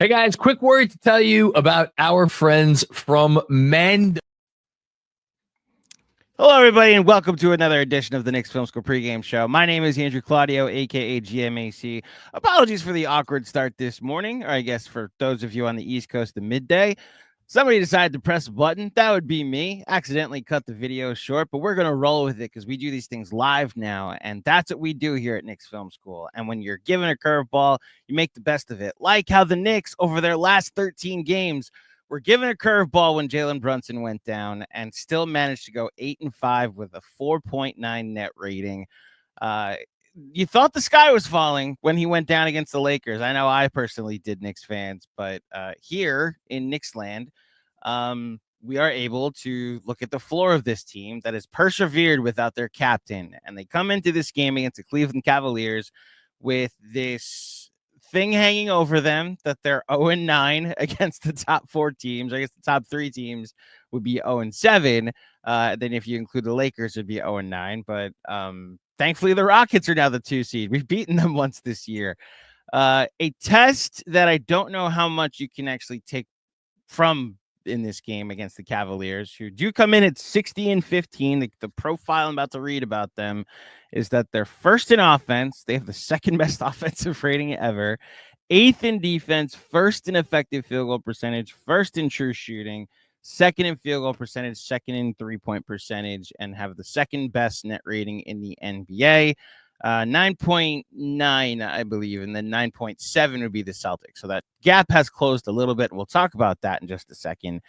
Hey guys, quick word to tell you about our friends from Mend. Hello, everybody, and welcome to another edition of the Knicks Film School Pregame Show. My name is Andrew Claudio, a.k.a. GMAC. Apologies for the awkward start this morning, or I guess for those of you on the East Coast, the midday. Somebody decided to press a button. That would be me. Accidentally cut the video short, but we're going to roll with it because we do these things live now, and that's what we do here at Knicks Film School. And when you're given a curveball, you make the best of it. Like how the Knicks, over their last 13 games, were given a curveball when Jalen Brunson went down and still managed to go 8-5 with a 4.9 net rating. You thought the sky was falling when he went down against the Lakers. I know I personally did, Knicks fans, but here in Knicks land, we are able to look at the floor of this team that has persevered without their captain. And they come into this game against the Cleveland Cavaliers with this thing hanging over them that they're 0-9 against the top four teams. I guess the top three teams would be 0-7. Then if you include the Lakers, it'd be 0-9. But thankfully, the Rockets are now the 2 seed. We've beaten them once this year. A test that I don't know how much you can actually take from in this game against the Cavaliers, who do come in at 60-15. The profile I'm about to read about them is that they're first in offense. They have the second best offensive rating ever, 8th in defense, first in effective field goal percentage, first in true shooting, second in field goal percentage, second in 3-point percentage, and have the second best net rating in the NBA. 9.9, I believe, and then 9.7 would be the Celtics. So that gap has closed a little bit, and we'll talk about that in just a second.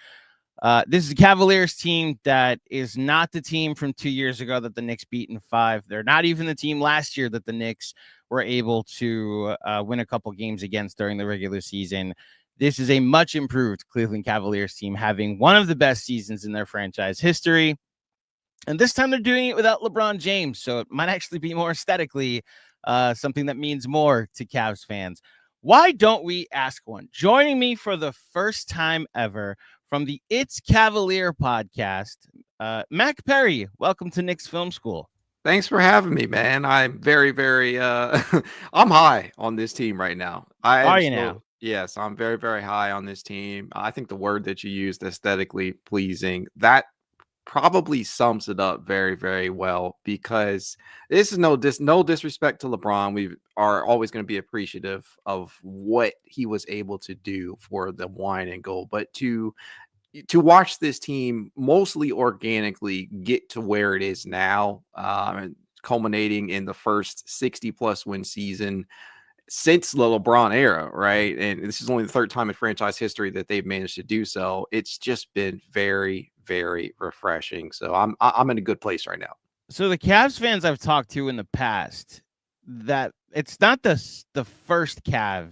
This is a Cavaliers team that is not the team from 2 years ago that the Knicks beat in 5. They're not even the team last year that the Knicks were able to win a couple games against during the regular season. This is a much improved Cleveland Cavaliers team, having one of the best seasons in their franchise history. And this time they're doing it without LeBron James, so it might actually be more aesthetically something that means more to Cavs fans. Why don't we ask one? Joining me for the first time ever from the It's Cavalier podcast, Mack Perry. Welcome to Knicks Film School. Thanks for having me, man. I'm very, very I'm high on this team right now. Are you now? Yes, I'm very, very high on this team. I think the word that you used, aesthetically pleasing, that probably sums it up very, very well, because this is no disrespect to LeBron. We are always going to be appreciative of what he was able to do for the wine and gold, but to watch this team mostly organically get to where it is now, culminating in the first 60 plus win season since the LeBron era, right? And this is only the third time in franchise history that they've managed to do so. It's just been very, very refreshing. So I'm in a good place right now. So the Cavs fans I've talked to in the past, that it's not the first LeBron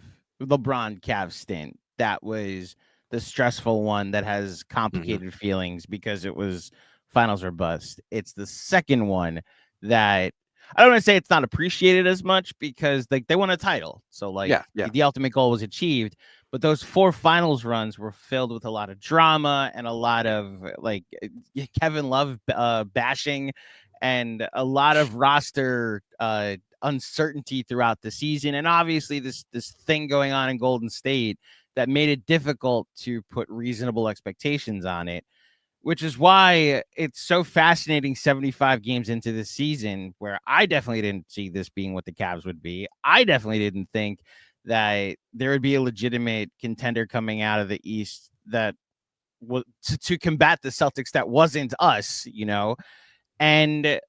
Cavs stint that was the stressful one that has complicated feelings because it was finals or bust. It's the second one that I don't want to say it's not appreciated as much, because they won a title. So the ultimate goal was achieved, but those 4 finals runs were filled with a lot of drama and a lot of Kevin Love bashing and a lot of roster uncertainty throughout the season. And obviously this thing going on in Golden State that made it difficult to put reasonable expectations on it, which is why it's so fascinating 75 games into this season, where I definitely didn't see this being what the Cavs would be. I definitely didn't think that there would be a legitimate contender coming out of the East that was to combat the Celtics that wasn't us, and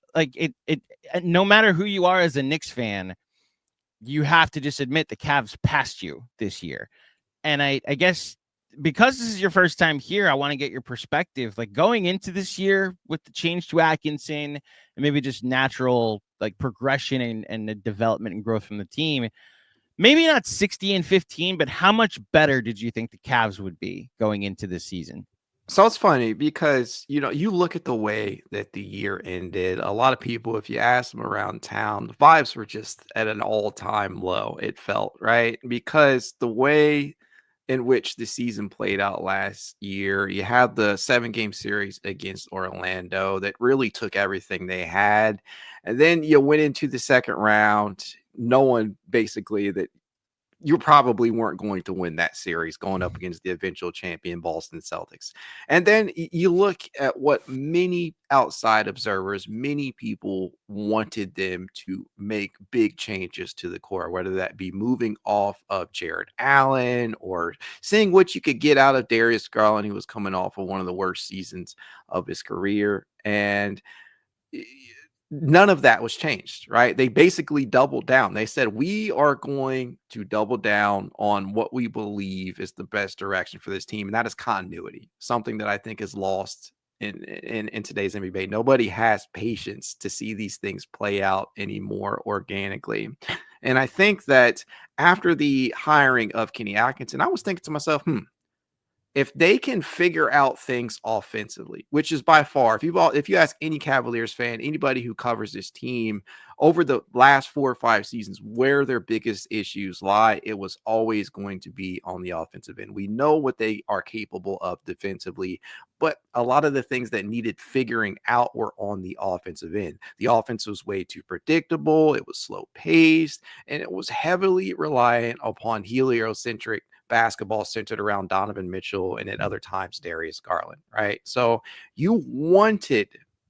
no matter who you are as a Knicks fan, you have to just admit the Cavs passed you this year. And I guess because this is your first time here, I want to get your perspective, going into this year with the change to Atkinson and maybe just natural progression and the development and growth from the team. Maybe not 60-15, but how much better did you think the Cavs would be going into this season? So it's funny because, you look at the way that the year ended. A lot of people, if you ask them around town, the vibes were just at an all-time low, it felt, right? Because the way in which the season played out last year, you had the 7-game series against Orlando that really took everything they had. And then you went into the second round, no one basically that you probably weren't going to win that series going up against the eventual champion Boston Celtics. And then you look at what many outside observers, many people wanted them to make big changes to the core, whether that be moving off of Jared Allen or seeing what you could get out of Darius Garland, who was coming off of one of the worst seasons of his career. And none of that was changed, right? They basically doubled down. They said, we are going to double down on what we believe is the best direction for this team. And that is continuity, something that I think is lost in today's NBA. Nobody has patience to see these things play out anymore organically. And I think that after the hiring of Kenny Atkinson, I was thinking to myself, if they can figure out things offensively, which is by far, if you ask any Cavaliers fan, anybody who covers this team over the last 4 or 5 seasons, where their biggest issues lie, it was always going to be on the offensive end. We know what they are capable of defensively, but a lot of the things that needed figuring out were on the offensive end. The offense was way too predictable. It was slow paced, and it was heavily reliant upon heliocentric basketball centered around Donovan Mitchell and at other times Darius Garland, right? So you wanted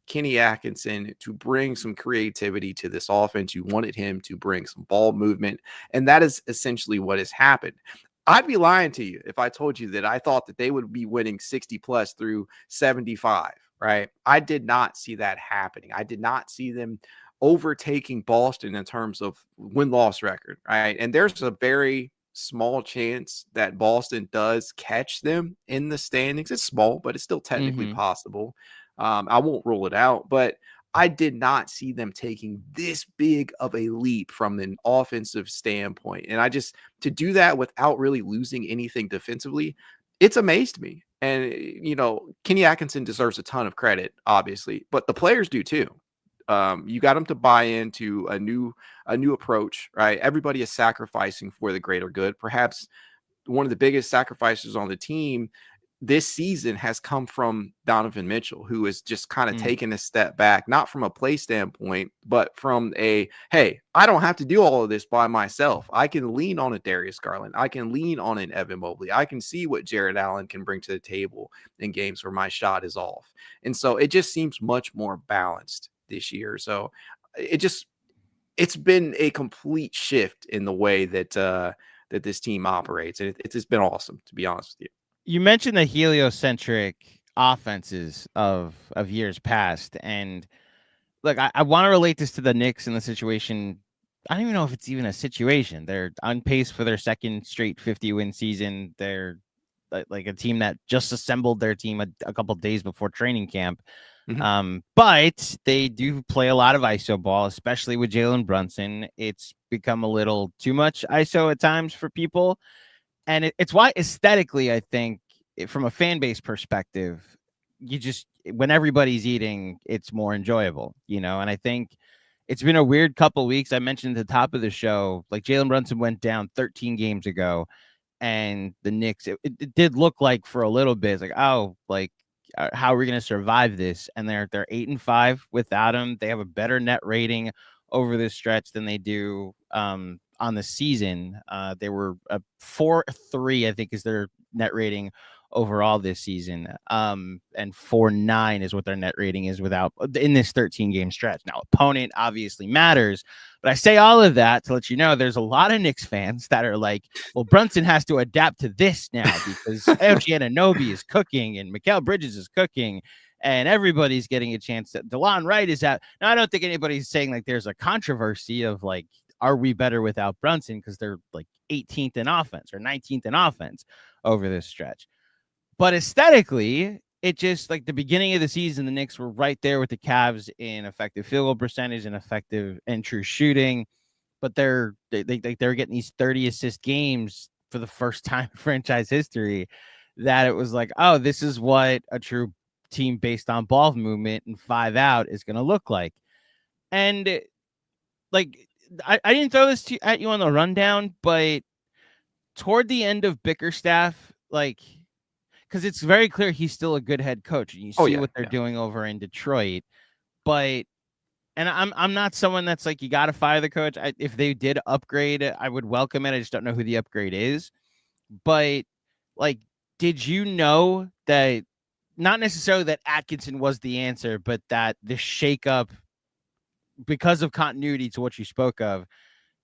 Kenny Atkinson to bring some creativity to this offense. You wanted him to bring some ball movement, and that is essentially what has happened. I'd be lying to you if I told you that I thought that they would be winning 60 plus through 75, right? I did not see that happening. I did not see them overtaking Boston in terms of win-loss record, right? And there's a very small chance that Boston does catch them in the standings. It's small, but it's still technically possible. I won't rule it out, but I did not see them taking this big of a leap from an offensive standpoint. And to do that without really losing anything defensively, it's amazed me. And, Kenny Atkinson deserves a ton of credit, obviously, but the players do too. You got them to buy into a new approach, right? Everybody is sacrificing for the greater good. Perhaps one of the biggest sacrifices on the team this season has come from Donovan Mitchell, who is just kind of taking a step back, not from a play standpoint, but from hey, I don't have to do all of this by myself. I can lean on a Darius Garland. I can lean on an Evan Mobley. I can see what Jared Allen can bring to the table in games where my shot is off. And so it just seems much more balanced this year. So it's been a complete shift in the way that that this team operates. And it's been awesome, to be honest with you. You mentioned the heliocentric offenses of years past. And look, I want to relate this to the Knicks in the situation. I don't even know if it's even a situation. They're on pace for their second straight 50-win season. They're like a team that just assembled their team a couple days before training camp. But they do play a lot of ISO ball, especially with Jalen Brunson. It's become a little too much ISO at times for people. And it's why aesthetically, I think from a fan base perspective, when everybody's eating, it's more enjoyable, and I think it's been a weird couple of weeks. I mentioned at the top of the show, like Jalen Brunson went down 13 games ago, and the Knicks, it did look like for a little bit, it's like, how are we going to survive this? And they're 8-5 without him. They have a better net rating over this stretch than they do on the season. They were a 4.3, I think, is their net rating overall this season. And 4.9 is what their net rating is in this 13-game stretch. Now, opponent obviously matters, but I say all of that to let you know there's a lot of Knicks fans that are like, well, Brunson has to adapt to this now because OG Anunoby is cooking and Mikal Bridges is cooking and everybody's getting a chance. DeLon Wright is out. Now, I don't think anybody's saying like there's a controversy of like, are we better without Brunson? Because they're like 18th in offense or 19th in offense over this stretch. But aesthetically, it just like the beginning of the season, the Knicks were right there with the Cavs in effective field goal percentage and effective and true shooting. But they're getting these 30 assist games for the first time in franchise history that it was like, oh, this is what a true team based on ball movement and 5 out is going to look like. And like, I didn't throw this at you on the rundown, but toward the end of Bickerstaff, like, because it's very clear he's still a good head coach, and you see what they're doing over in Detroit. But And I'm not someone that's like, you got to fire the coach. If they did upgrade, I would welcome it. I just don't know who the upgrade is. But like, did you know that not necessarily that Atkinson was the answer, but that the shakeup, because of continuity to what you spoke of,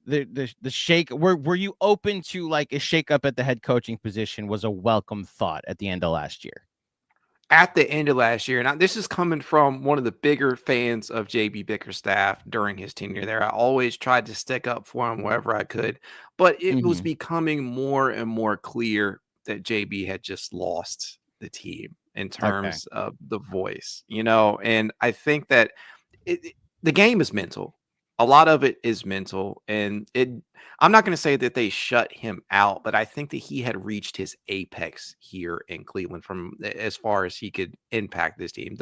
the shake, were you open to like a shakeup at the head coaching position was a welcome thought at the end of last year? At the end of last year, now this is coming from one of the bigger fans of JB Bickerstaff during his tenure there. I always tried to stick up for him wherever I could, but it was becoming more and more clear that JB had just lost the team in terms of the voice, and I think that the game is mental. A lot of it is mental, and I'm not going to say that they shut him out, but I think that he had reached his apex here in Cleveland from as far as he could impact this team,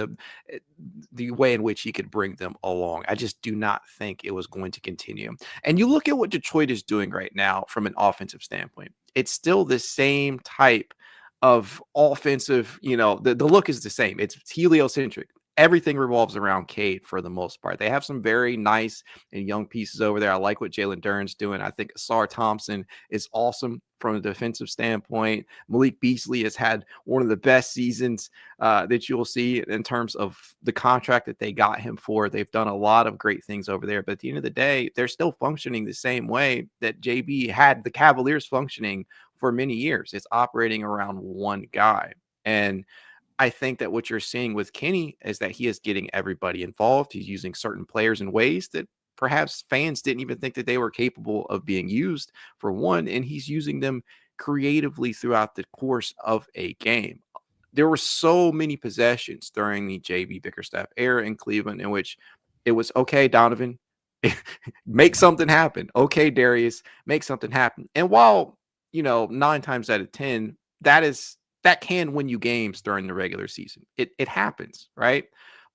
the way in which he could bring them along. I just do not think it was going to continue. And you look at what Detroit is doing right now from an offensive standpoint. It's still the same type of offensive, the look is the same. It's heliocentric. Everything revolves around Cade for the most part. They have some very nice and young pieces over there. I like what Jalen Duren's doing. I think Asar Thompson is awesome from a defensive standpoint. Malik Beasley has had one of the best seasons that you'll see in terms of the contract that they got him for. They've done a lot of great things over there. But at the end of the day, they're still functioning the same way that JB had the Cavaliers functioning for many years. It's operating around one guy. And I think that what you're seeing with Kenny is that he is getting everybody involved. He's using certain players in ways that perhaps fans didn't even think that they were capable of being used, for one, and he's using them creatively throughout the course of a game. There were so many possessions during the JB Bickerstaff era in Cleveland in which it was, okay, Donovan, make something happen. Okay, Darius, make something happen. And while, 9 times out of 10, that can win you games during the regular season. It happens, right?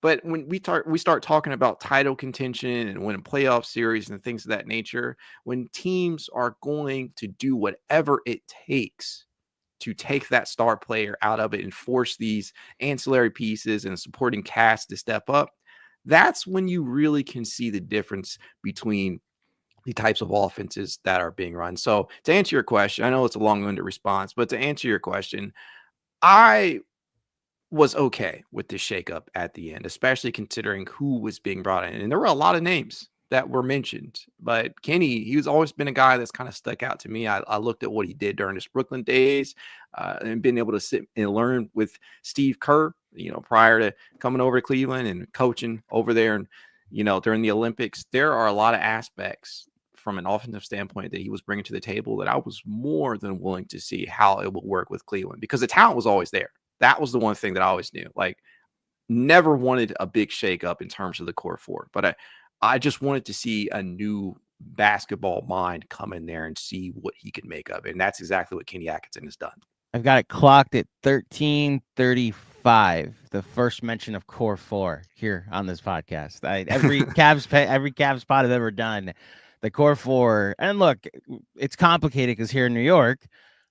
But when we start talking about title contention and winning playoff series and things of that nature, when teams are going to do whatever it takes to take that star player out of it and force these ancillary pieces and supporting cast to step up, that's when you really can see the difference between the types of offenses that are being run. So to answer your question, I know it's a long-winded response, but to answer your question, I was okay with the shakeup at the end, especially considering who was being brought in. And there were a lot of names that were mentioned, but Kenny, he's always been a guy that's kind of stuck out to me. I looked at what he did during his Brooklyn days and being able to sit and learn with Steve Kerr, prior to coming over to Cleveland and coaching over there. And, during the Olympics, there are a lot of aspects from an offensive standpoint that he was bringing to the table that I was more than willing to see how it would work with Cleveland, because the talent was always there. That was the one thing that I always knew. Like, never wanted a big shakeup in terms of the core four, but I just wanted to see a new basketball mind come in there and see what he could make of it. And that's exactly what Kenny Atkinson has done. I've got it clocked at 13:35. The first mention of core four here on this podcast. Every Cavs pod I've ever done, the core four. And look, it's complicated because here in New York,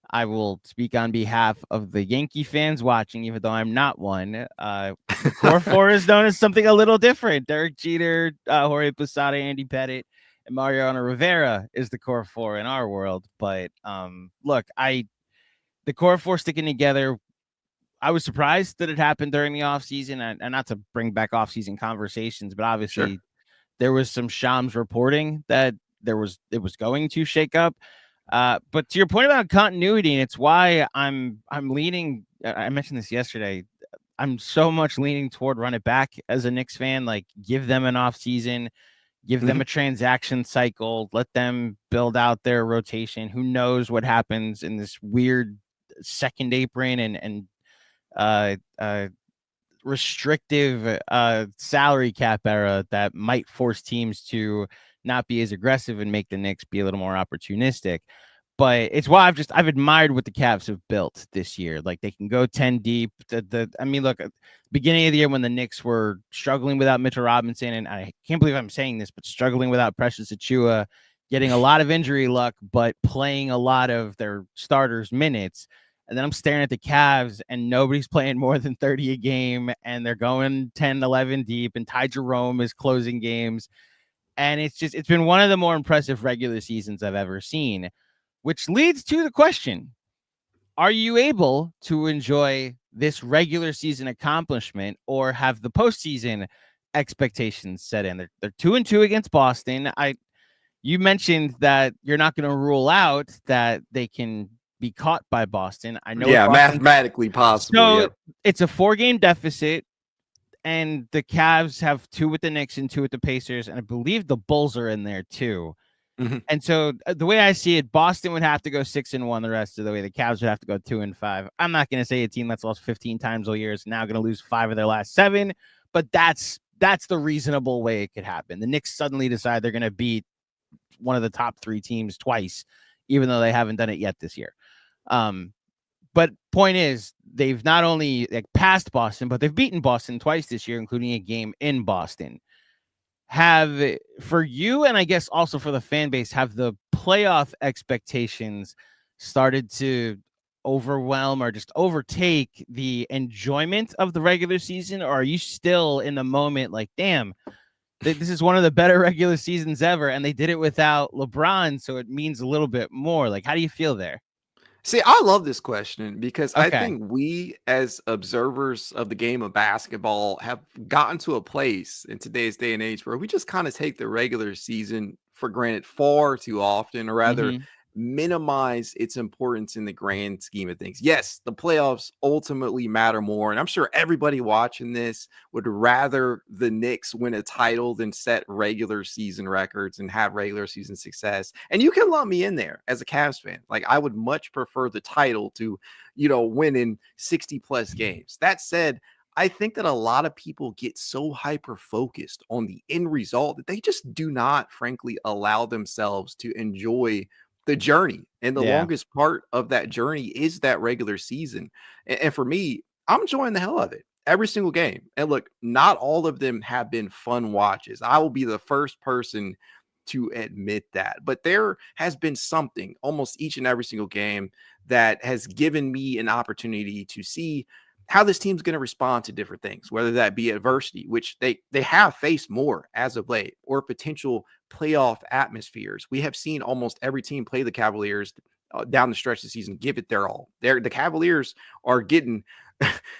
I will speak on behalf of the Yankee fans watching, even though I'm not one. The core four is known as something a little different. Derek Jeter, Jorge Posada, Andy Pettitte, and Mariano Rivera is the core four in our world. But look, the core four sticking together, I was surprised that it happened during the offseason, and not to bring back offseason conversations, but obviously there was some Shams reporting that it was going to shake up. But to your point about continuity, and it's why I'm leaning, I mentioned this yesterday, I'm so much leaning toward run it back as a Knicks fan. Like, give them an offseason, give them a transaction cycle, let them build out their rotation. Who knows what happens in this weird second apron and restrictive salary cap era that might force teams to not be as aggressive and make the Knicks be a little more opportunistic. But it's why I've admired what the Cavs have built this year. Like, they can go 10 deep. Look, at the beginning of the year when the Knicks were struggling without Mitchell Robinson, and I can't believe I'm saying this, but struggling without Precious Achiuwa, getting a lot of injury luck, but playing a lot of their starters' minutes. And then I'm staring at the Cavs, and nobody's playing more than 30 a game, and they're going 10, 11 deep, and Ty Jerome is closing games. And it's been one of the more impressive regular seasons I've ever seen, which leads to the question: are you able to enjoy this regular season accomplishment, or have the postseason expectations set in? They're 2-2 against Boston. You mentioned that you're not going to rule out that they can be caught by Boston. I know. Yeah, mathematically possible. So yep. It's a 4-game deficit, and the Cavs have 2 with the Knicks and 2 with the Pacers, and I believe the Bulls are in there too. Mm-hmm. And so the way I see it, Boston would have to go 6-1 the rest of the way. The Cavs would have to go 2-5. I'm not going to say a team that's lost 15 times all year is now going to lose 5 of their last 7, but that's the reasonable way it could happen. The Knicks suddenly decide they're going to beat one of the top 3 teams twice, even though they haven't done it yet this year. But point is, they've not only passed Boston, but they've beaten Boston twice this year, including a game in Boston. Have, for you, and I guess also for the fan base, have the playoff expectations started to overwhelm or just overtake the enjoyment of the regular season? Or are you still in the moment like, damn, this is one of the better regular seasons ever, and they did it without LeBron, so it means a little bit more? Like, how do you feel there? See, I love this question because I think we, as observers of the game of basketball, have gotten to a place in today's day and age where we just kind of take the regular season for granted far too often, or rather minimize its importance in the grand scheme of things. Yes, the playoffs ultimately matter more, and I'm sure everybody watching this would rather the Knicks win a title than set regular season records and have regular season success. And you can lump me in there as a Cavs fan. Like, I would much prefer the title to, winning 60 plus games. That said, I think that a lot of people get so hyper focused on the end result that they just do not, frankly, allow themselves to enjoy the journey. And the longest part of that journey is that regular season. And for me, I'm enjoying the hell of it every single game. And look, not all of them have been fun watches. I will be the first person to admit that. But there has been something almost each and every single game that has given me an opportunity to see how this team's going to respond to different things, whether that be adversity, which they have faced more as of late, or potential playoff atmospheres. We have seen almost every team play the Cavaliers down the stretch of the season give it their all. The Cavaliers are getting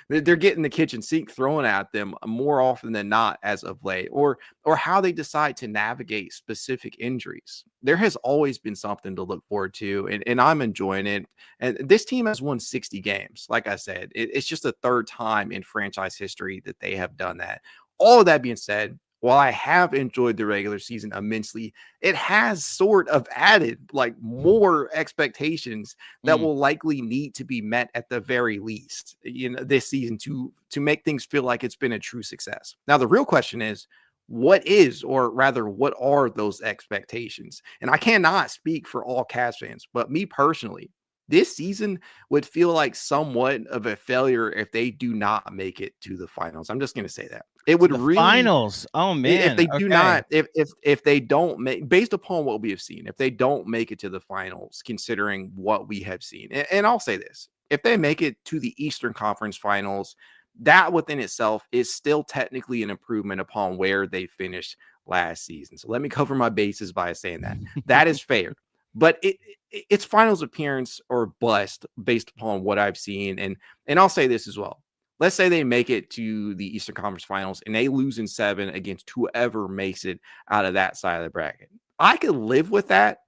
they're getting the kitchen sink thrown at them more often than not as of late, or how they decide to navigate specific injuries. There has always been something to look forward to, and I'm enjoying it. And this team has won 60 games. Like I said, it's just the 3rd time in franchise history that they have done that. All of that being said, while I have enjoyed the regular season immensely, it has sort of added more expectations that will likely need to be met at the very least, this season to make things feel like it's been a true success. Now, the real question is, what are those expectations? And I cannot speak for all Cavs fans, but me personally, this season would feel like somewhat of a failure if they do not make it to the finals. I'm just going to say that. It would really finals. Oh man. If they do not, if they don't make, based upon what we have seen, if they don't make it to the finals, considering what we have seen, and I'll say this, if they make it to the Eastern Conference Finals, that within itself is still technically an improvement upon where they finished last season. So let me cover my bases by saying that is fair. But it's finals appearance or bust based upon what I've seen. And I'll say this as well. Let's say they make it to the Eastern Conference Finals and they lose in 7 against whoever makes it out of that side of the bracket. I could live with that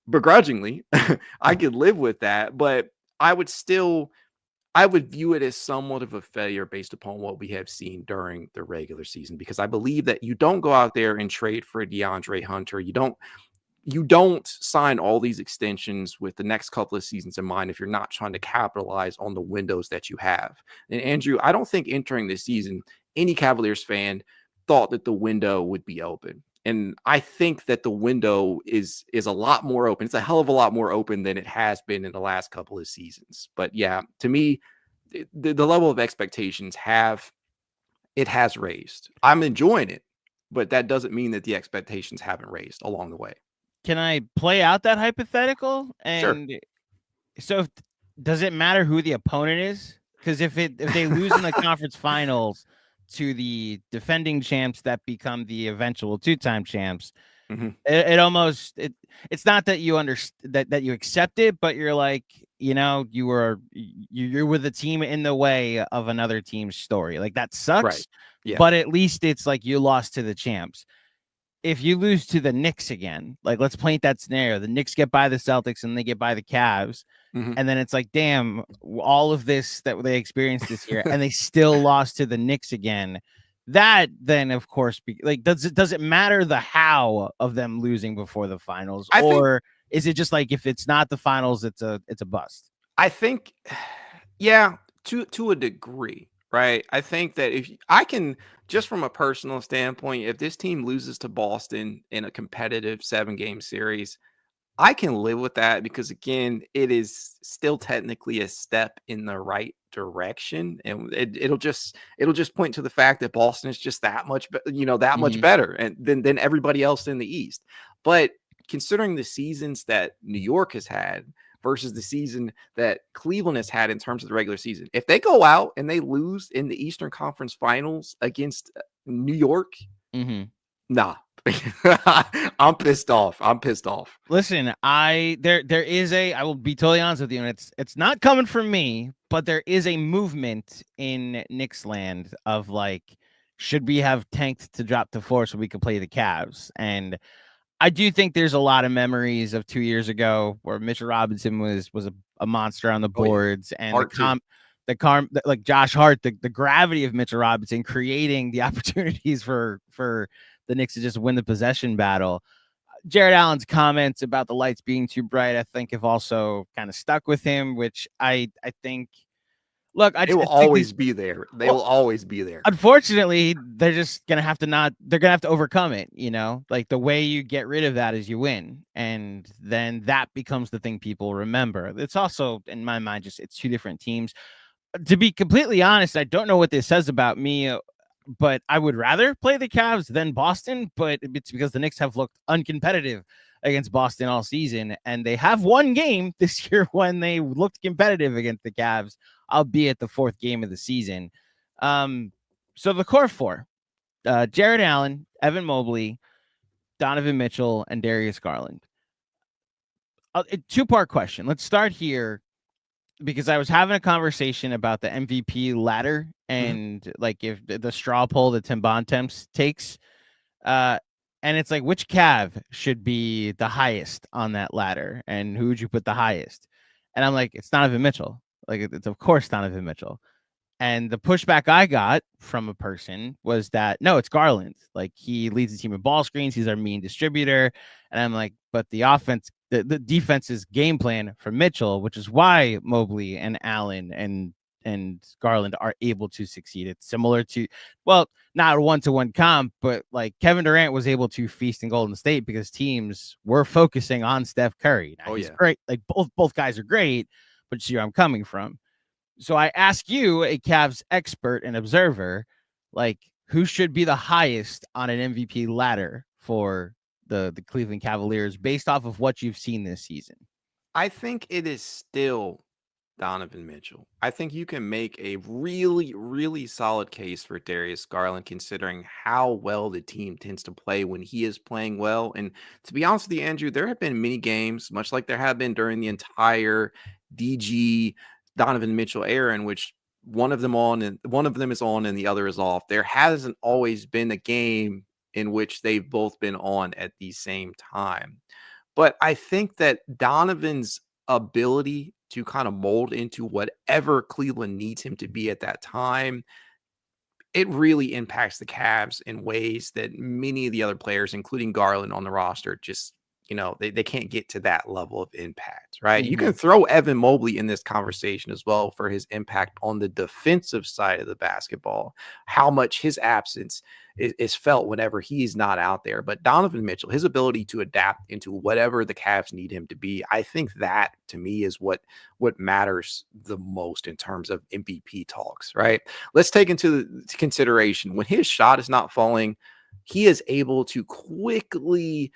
begrudgingly. I could live with that, but I would view it as somewhat of a failure based upon what we have seen during the regular season, because I believe that you don't go out there and trade for DeAndre Hunter. You don't sign all these extensions with the next couple of seasons in mind if you're not trying to capitalize on the windows that you have. And Andrew, I don't think entering this season, any Cavaliers fan thought that the window would be open. And I think that the window is a lot more open. It's a hell of a lot more open than it has been in the last couple of seasons. But yeah, to me, the level of expectations has raised. I'm enjoying it, but that doesn't mean that the expectations haven't raised along the way. Can I play out that hypothetical? And sure. So does it matter who the opponent is? Because if they lose in the conference finals to the defending champs that become the eventual 2-time champs, it almost it's not that you that you accept it, but you're like, you're with the team in the way of another team's story. Like that sucks. Right. Yeah. But at least it's like you lost to the champs. If you lose to the Knicks again, like let's paint that scenario. The Knicks get by the Celtics and they get by the Cavs. And then it's like, damn, all of this that they experienced this year and they still lost to the Knicks again. That then, of course, does it matter the how of them losing before the finals? Is it just like if it's not the finals, it's a bust? I think, yeah, to a degree, right? I think that if I can, just from a personal standpoint, if this team loses to Boston in a competitive 7-game series, I can live with that because, again, it is still technically a step in the right direction, and it'll just point to the fact that Boston is just that much, much better and than everybody else in the East. But considering the seasons that New York has had versus the season that Cleveland has had in terms of the regular season, if they go out and they lose in the Eastern Conference Finals against New York, nah. I'm pissed off. Listen, I will be totally honest with you, and it's not coming from me, but there is a movement in Knicks land of like, should we have tanked to drop to 4 so we could play the Cavs? And I do think there's a lot of memories of 2 years ago where Mitchell Robinson was a monster on the boards, and like Josh Hart, the gravity of Mitchell Robinson creating the opportunities for the Knicks to just win the possession battle. Jared Allen's comments about the lights being too bright, I think, have also kind of stuck with him, which I think, look, they will always be there. They will always be there. Unfortunately, they're just going to have to overcome it. Like the way you get rid of that is you win. And then that becomes the thing people remember. It's also, in my mind, it's two different teams. To be completely honest, I don't know what this says about me, but I would rather play the Cavs than Boston, but it's because the Knicks have looked uncompetitive against Boston all season, and they have one game this year when they looked competitive against the Cavs, albeit the 4th game of the season. So the core 4, Jared Allen, Evan Mobley, Donovan Mitchell, and Darius Garland. A 2-part question. Let's start here, because I was having a conversation about the MVP ladder and like if the straw poll that Tim Bontemps takes, and it's like, which Cav should be the highest on that ladder and who would you put the highest? And I'm like, it's Donovan Mitchell. Like, it's of course Donovan Mitchell. And the pushback I got from a person was that, no, it's Garland. Like, he leads the team in ball screens. He's our mean distributor. And I'm like, but the offense, the defense's game plan for Mitchell, which is why Mobley and Allen and Garland are able to succeed. It's similar to, well, not a 1-to-1 comp, but like Kevin Durant was able to feast in Golden State because teams were focusing on Steph Curry. Now, he's great. Like both guys are great, but you see where I'm coming from. So I ask you, a Cavs expert and observer, like, who should be the highest on an MVP ladder for the Cleveland Cavaliers based off of what you've seen this season? I think it is still Donovan Mitchell. I think you can make a really, really solid case for Darius Garland, considering how well the team tends to play when he is playing well. And to be honest with you, Andrew, there have been many games, much like there have been during the entire DG Donovan Mitchell era, in which one of them is on and the other is off. There hasn't always been a game in which they've both been on at the same time. But I think that Donovan's ability to kind of mold into whatever Cleveland needs him to be at that time, it really impacts the Cavs in ways that many of the other players, including Garland on the roster, just, they can't get to that level of impact, right? You can throw Evan Mobley in this conversation as well for his impact on the defensive side of the basketball, how much his absence is felt whenever he's not out there. But Donovan Mitchell, his ability to adapt into whatever the Cavs need him to be, I think that, to me, is what matters the most in terms of MVP talks, right? Let's take into consideration when his shot is not falling, he is able to quickly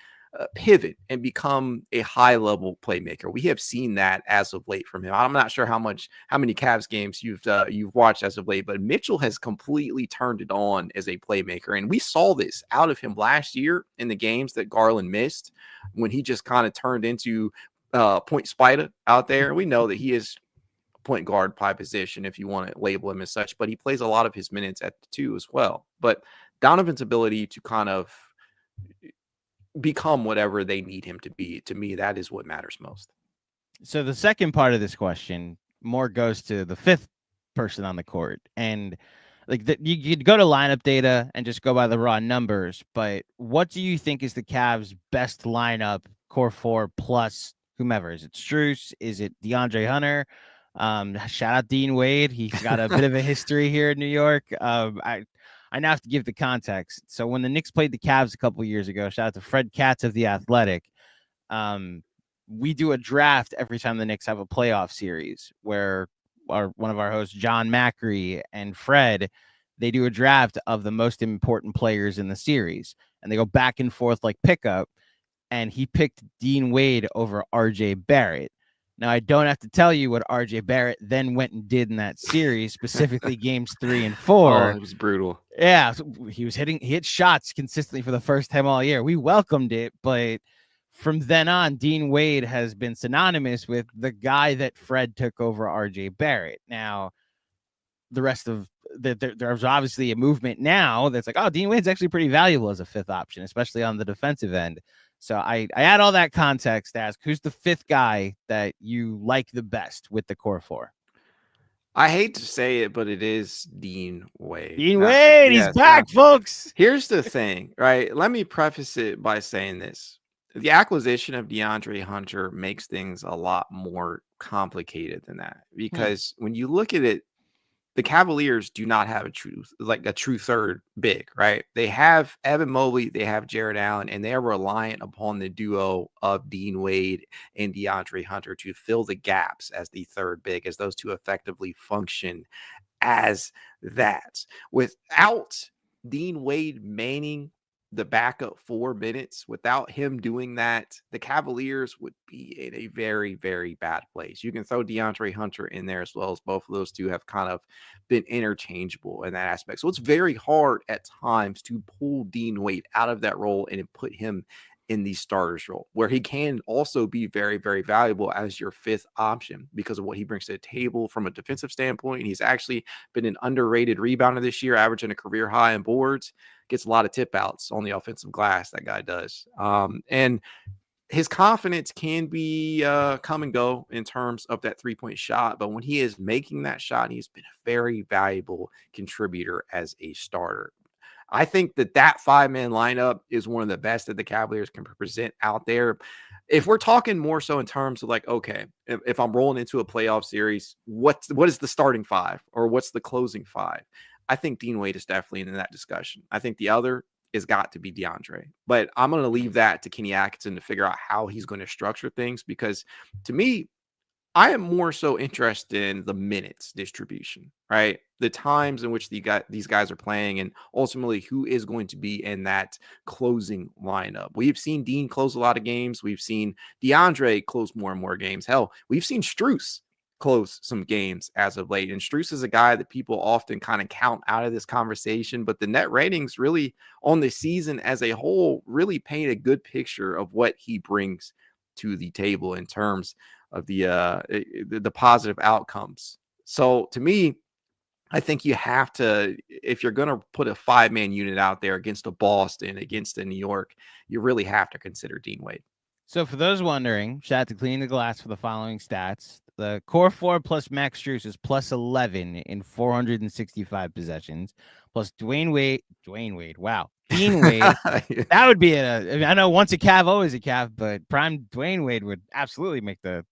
pivot and become a high level playmaker. We have seen that as of late from him. I'm not sure how many Cavs games you've watched as of late, but Mitchell has completely turned it on as a playmaker. And we saw this out of him last year in the games that Garland missed when he just kind of turned into point spider out there. We know that he is point guard by position, if you want to label him as such, but he plays a lot of his minutes at the 2 as well. But Donovan's ability to kind of become whatever they need him to be, to me, that is what matters most. So the second part of this question more goes to the fifth person on the court. And like you could go to lineup data and just go by the raw numbers, but what do you think is the Cavs' best lineup, core 4 plus whomever? Is it Strus? Is it DeAndre Hunter? Shout out Dean Wade. He's got a bit of a history here in New York. I now have to give the context. So when the Knicks played the Cavs a couple years ago, shout out to Fred Katz of The Athletic. We do a draft every time the Knicks have a playoff series where one of our hosts, John Macri and Fred, they do a draft of the most important players in the series. And they go back and forth like pickup. And he picked Dean Wade over RJ Barrett. Now, I don't have to tell you what RJ Barrett then went and did in that series, specifically games 3 and 4. Oh, it was brutal. Yeah, so he hit shots consistently for the first time all year. We welcomed it, but from then on, Dean Wade has been synonymous with the guy that Fred took over RJ Barrett. Now, the rest of there's obviously a movement now that's like, oh, Dean Wade's actually pretty valuable as a fifth option, especially on the defensive end. So I add all that context to ask, who's the fifth guy that you like the best with the core 4? I hate to say it, but it is Dean Wade. Dean Wade, he's back, folks. Here's the thing, right? Let me preface it by saying this. The acquisition of DeAndre Hunter makes things a lot more complicated than that, because when you look at it, the Cavaliers do not have a true third big, right? They have Evan Mobley, they have Jared Allen, and they are reliant upon the duo of Dean Wade and DeAndre Hunter to fill the gaps as the third big, as those two effectively function as that. Without Dean Wade manning the backup 4 minutes, without him doing that, the Cavaliers would be in a very, very bad place. You can throw DeAndre Hunter in there as well, as both of those two have kind of been interchangeable in that aspect. So it's very hard at times to pull Dean Wade out of that role and put him in the starter's role, where he can also be very, very valuable as your fifth option because of what he brings to the table from a defensive standpoint. He's actually been an underrated rebounder this year, averaging a career high in boards, gets a lot of tip outs on the offensive glass, that guy does. And his confidence can be come and go in terms of that 3-point shot. But when he is making that shot, he's been a very valuable contributor as a starter. I think that 5-man lineup is one of the best that the Cavaliers can present out there. If we're talking more so in terms of like, okay, if I'm rolling into a playoff series, what is the starting 5 or what's the closing 5? I think Dean Wade is definitely in that discussion. I think the other has got to be DeAndre, but I'm going to leave that to Kenny Atkinson to figure out how he's going to structure things, because to me, I am more so interested in the minutes distribution, right? The times in which these guys are playing, and ultimately who is going to be in that closing lineup. We've seen Dean close a lot of games. We've seen DeAndre close more and more games. Hell, we've seen Strus close some games as of late. And Strus is a guy that people often kind of count out of this conversation, but the net ratings really on the season as a whole really paint a good picture of what he brings to the table in terms of the positive outcomes. So to me, I think you have to, if you're going to put a 5-man unit out there against a Boston, against a New York, you really have to consider Dean Wade. So for those wondering, shout out to Clean the Glass for the following stats. The core 4 plus Max Strus is plus 11 in 465 possessions. Plus Dwayne Wade. Wow. Dean Wade. That would be I know once a Cav, always a Cav, but prime Dwayne Wade would absolutely make the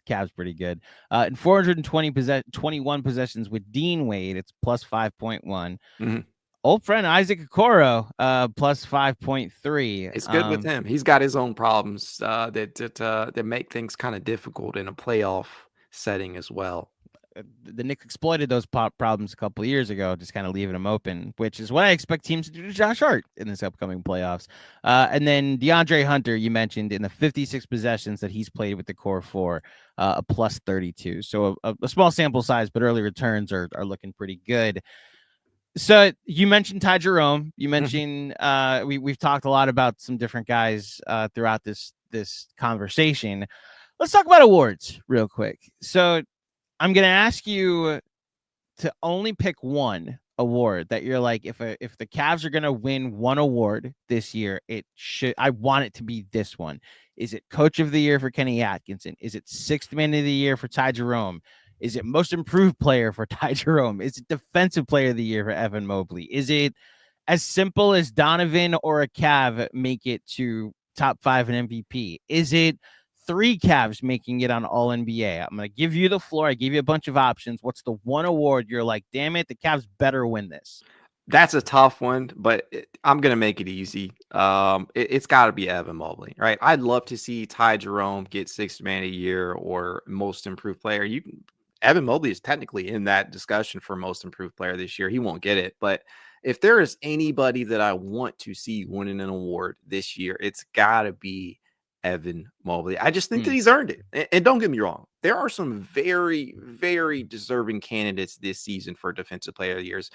Cavs pretty good. In 421 possessions with Dean Wade, it's plus 5.1. Mm-hmm. Old friend Isaac Okoro, plus 5.3. It's good with him. He's got his own problems that make things kind of difficult in a playoff setting as well. the Knicks exploited those problems a couple of years ago, just kind of leaving them open, which is what I expect teams to do to Josh Hart in this upcoming playoffs. And then DeAndre Hunter, you mentioned in the 56 possessions that he's played with the core for a plus 32. So a small sample size, but early returns are looking pretty good. So you mentioned Ty Jerome. You mentioned we've talked a lot about some different guys throughout this conversation. Let's talk about awards real quick. So I'm going to ask you to only pick one award that you're like, if the Cavs are going to win one award this year, I want it to be this one. Is it Coach of the Year for Kenny Atkinson? Is it Sixth Man of the Year for Ty Jerome? Is it Most Improved Player for Ty Jerome? Is it Defensive Player of the Year for Evan Mobley? Is it as simple as Donovan or a Cav make it to top 5 in MVP? Is it 3 Cavs making it on All NBA? I'm going to give you the floor. I gave you a bunch of options. What's the one award you're like, damn it, the Cavs better win this? That's a tough one, but I'm going to make it easy. It's got to be Evan Mobley, right? I'd love to see Ty Jerome get Sixth Man of the Year or Most Improved Player. Evan Mobley is technically in that discussion for Most Improved Player this year. He won't get it, but if there is anybody that I want to see winning an award this year, it's got to be Evan Mobley. I just think that he's earned it. And don't get me wrong, there are some very, very deserving candidates this season for Defensive Player of the Years.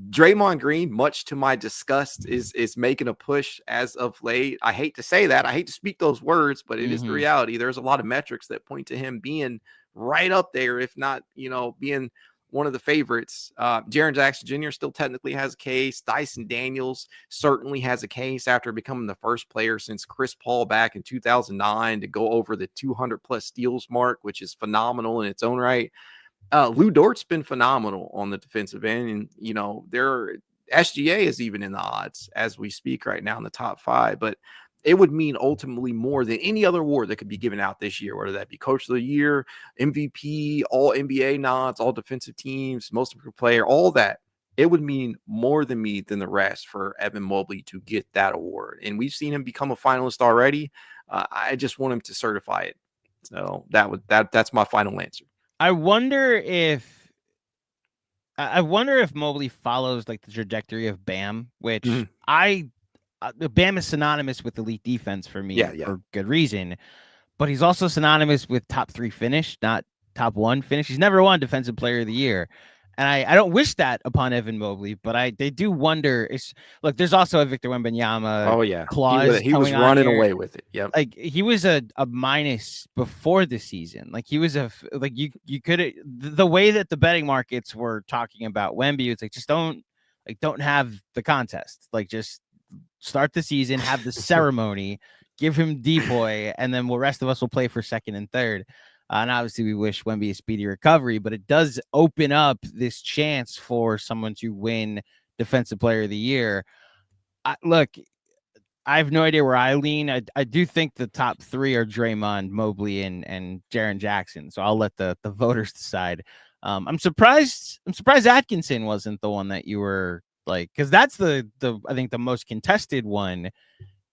Draymond Green, much to my disgust, is making a push as of late. I hate to say that. I hate to speak those words, but it is the reality. There's a lot of metrics that point to him being right up there, if not, being one of the favorites. Jaren Jackson Jr. still technically has a case. Dyson Daniels certainly has a case after becoming the first player since Chris Paul back in 2009 to go over the 200 plus steals mark, which is phenomenal in its own right. Lou Dort's been phenomenal on the defensive end, and SGA is even in the odds as we speak right now in the top 5, but it would mean ultimately more than any other award that could be given out this year, whether that be Coach of the Year, MVP, all NBA nods, all defensive teams, Most Improved Player, all that. It would mean more than the rest for Evan Mobley to get that award. And we've seen him become a finalist already. I just want him to certify it. So that's my final answer. I wonder if Mobley follows like the trajectory of Bam, which Bam is synonymous with elite defense for me for good reason, but he's also synonymous with top 3 finish, not top 1 finish. He's never won Defensive Player of the Year. And I don't wish that upon Evan Mobley, but they do wonder. Look, there's also a Victor Wembanyama clause. He was running away with it. Yep. Like he was a minus before the season. Like he was you could, the way that the betting markets were talking about Wemby, it's like, just don't have the contest. Like just start the season, have the ceremony, give him D-boy, and then the rest of us will play for second and third. And obviously we wish Wemby a speedy recovery, but it does open up this chance for someone to win Defensive Player of the Year. Look, I have no idea where I lean. I do think the top 3 are Draymond, Mobley, and Jaren Jackson. So I'll let the voters decide. I'm surprised Atkinson wasn't the one that you were like, because that's I think the most contested one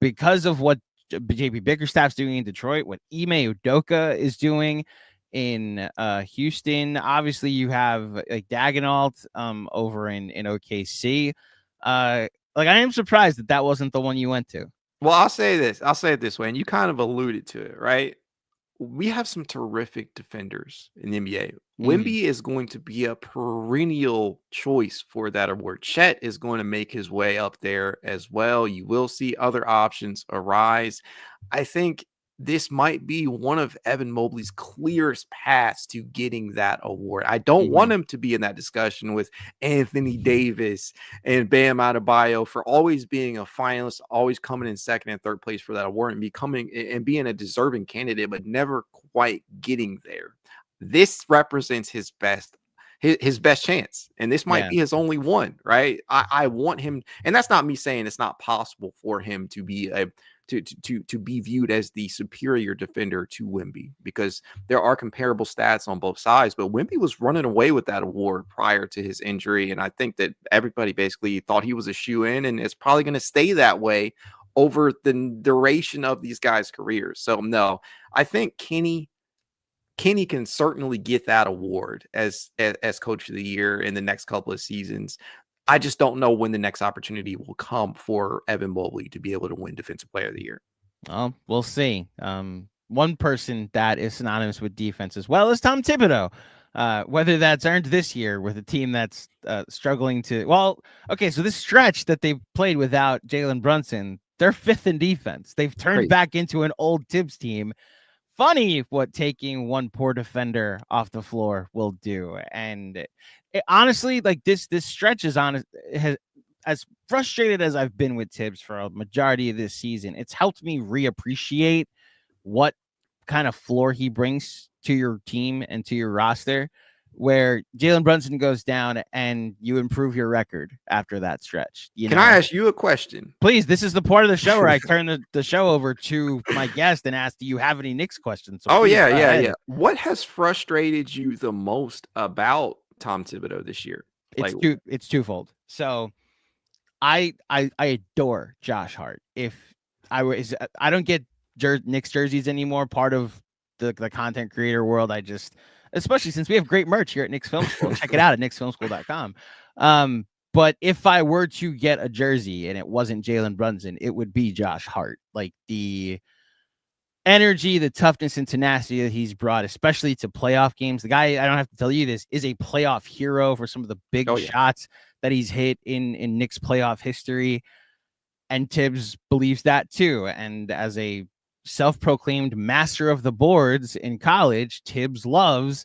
because of what JB Bickerstaff's doing in Detroit, what Ime Udoka is doing in Houston. Obviously, you have like Daigneault over in OKC. I am surprised that wasn't the one you went to. Well, I'll say it this way, and you kind of alluded to it, right? We have some terrific defenders in the NBA. Wemby is going to be a perennial choice for that award. Chet is going to make his way up there as well. You will see other options arise. I think this might be one of Evan Mobley's clearest paths to getting that award. I don't want him to be in that discussion with Anthony Davis and Bam Adebayo for always being a finalist, always coming in second and third place for that award and being a deserving candidate, but never quite getting there. This represents his best chance, and this might be his only one, right? I want him, and that's not me saying it's not possible for him to be to be viewed as the superior defender to Wemby, because there are comparable stats on both sides, but Wemby was running away with that award prior to his injury, and I think that everybody basically thought he was a shoe-in, and it's probably going to stay that way over the duration of these guys' careers. So no, I think Kenny Kenny can certainly get that award as coach of the year in the next couple of seasons. I just don't know when the next opportunity will come for Evan Mobley to be able to win Defensive Player of the Year. Well, we'll see. One person that is synonymous with defense as well is Tom Thibodeau. Whether that's earned this year with a team that's struggling to, well, okay, so this stretch that they played without Jalen Brunson, they're 5th in defense. They've turned back into an old Tibbs team. Funny what taking one poor defender off the floor will do. And honestly, like this stretch is as frustrated as I've been with Tibbs for a majority of this season, it's helped me reappreciate what kind of floor he brings to your team and to your roster, where Jalen Brunson goes down and you improve your record after that stretch. Can I ask you a question? Please, this is the part of the show where I turn the show over to my guest and ask, do you have any Knicks questions? So yeah. What has frustrated you the most about Tom Thibodeau this year? It's twofold. So I adore Josh Hart. If I don't get Knicks jerseys anymore, part of the content creator world. Especially since we have great merch here at Knicks Film School. Check it out at knicksfilmschool.com. But if I were to get a jersey and it wasn't Jalen Brunson, it would be Josh Hart. Like the energy, the toughness and tenacity that he's brought, especially to playoff games. The guy, I don't have to tell you this, is a playoff hero for some of the big shots that he's hit in Knicks playoff history. And Tibbs believes that too. And as a self-proclaimed master of the boards in college, Tibbs loves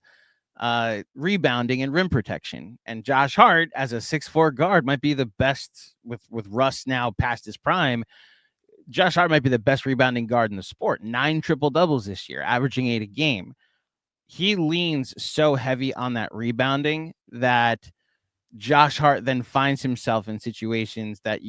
rebounding and rim protection. And Josh Hart, as a 6'4" guard, might be the best with Russ now past his prime. Josh Hart might be the best rebounding guard in the sport. 9 triple-doubles this year, averaging 8 a game. He leans so heavy on that rebounding that Josh Hart then finds himself in situations that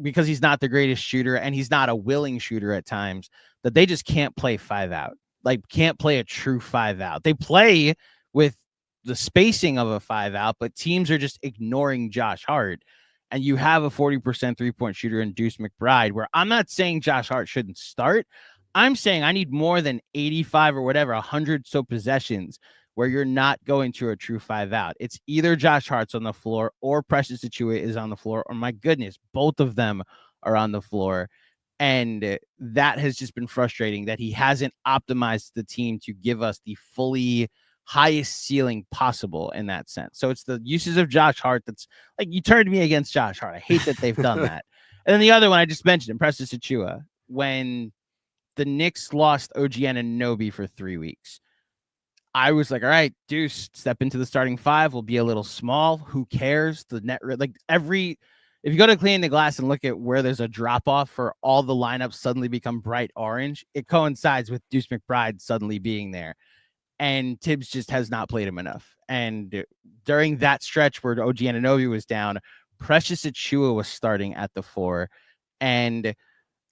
because he's not the greatest shooter and he's not a willing shooter at times, that they just can't play 5 out. Like, can't play a true 5 out. They play with the spacing of a 5 out, but teams are just ignoring Josh Hart. And you have a 40% 3-point shooter in Deuce McBride, where I'm not saying Josh Hart shouldn't start. I'm saying I need more than 85 or whatever, 100 so possessions where you're not going to a true 5 out. It's either Josh Hart's on the floor or Precious Achiuwa is on the floor, or my goodness, both of them are on the floor. And that has just been frustrating that he hasn't optimized the team to give us the fully highest ceiling possible in that sense. So it's the uses of Josh Hart that's like, you turned me against Josh Hart. I hate that they've done that. And then the other one I just mentioned, Precious Achiuwa, when the Knicks lost OG Anunoby for 3 weeks, I was like, all right, Deuce, step into the starting 5. We'll be a little small. Who cares? The net, like if you go to Clean the Glass and look at where there's a drop off for all the lineups suddenly become bright orange, it coincides with Deuce McBride suddenly being there. And Tibbs just has not played him enough. And during that stretch where OG Anunoby was down, Precious Achiuwa was starting at the 4. And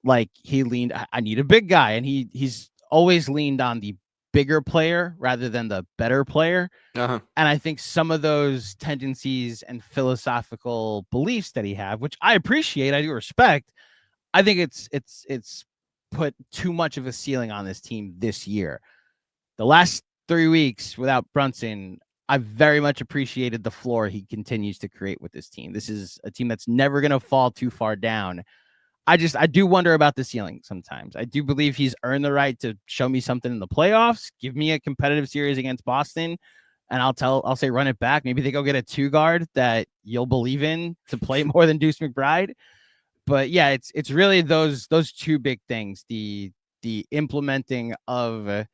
like, he leaned, I need a big guy. And he's always leaned on the bigger player rather than the better player. And I think some of those tendencies and philosophical beliefs that he have, which I appreciate, I do respect, I think it's put too much of a ceiling on this team this year. The last 3 weeks without Brunson, I very much appreciated the floor he continues to create with this team. This is a team that's never going to fall too far down. I do wonder about the ceiling sometimes. I do believe he's earned the right to show me something in the playoffs. Give me a competitive series against Boston, and I'll say run it back. Maybe they go get a 2 guard that you'll believe in to play more than Deuce McBride. But yeah, it's really those 2 big things. The implementing of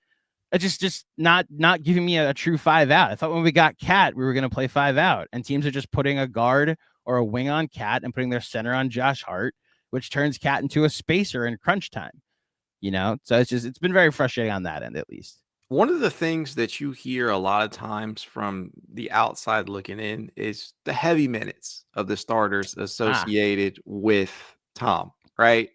just not giving me a true 5 out. I thought when we got Cat, we were going to play 5 out, and teams are just putting a guard or a wing on Cat and putting their center on Josh Hart, which turns Cat into a spacer in crunch time, So it's been very frustrating on that end, at least. One of the things that you hear a lot of times from the outside looking in is the heavy minutes of the starters associated with Tom, right?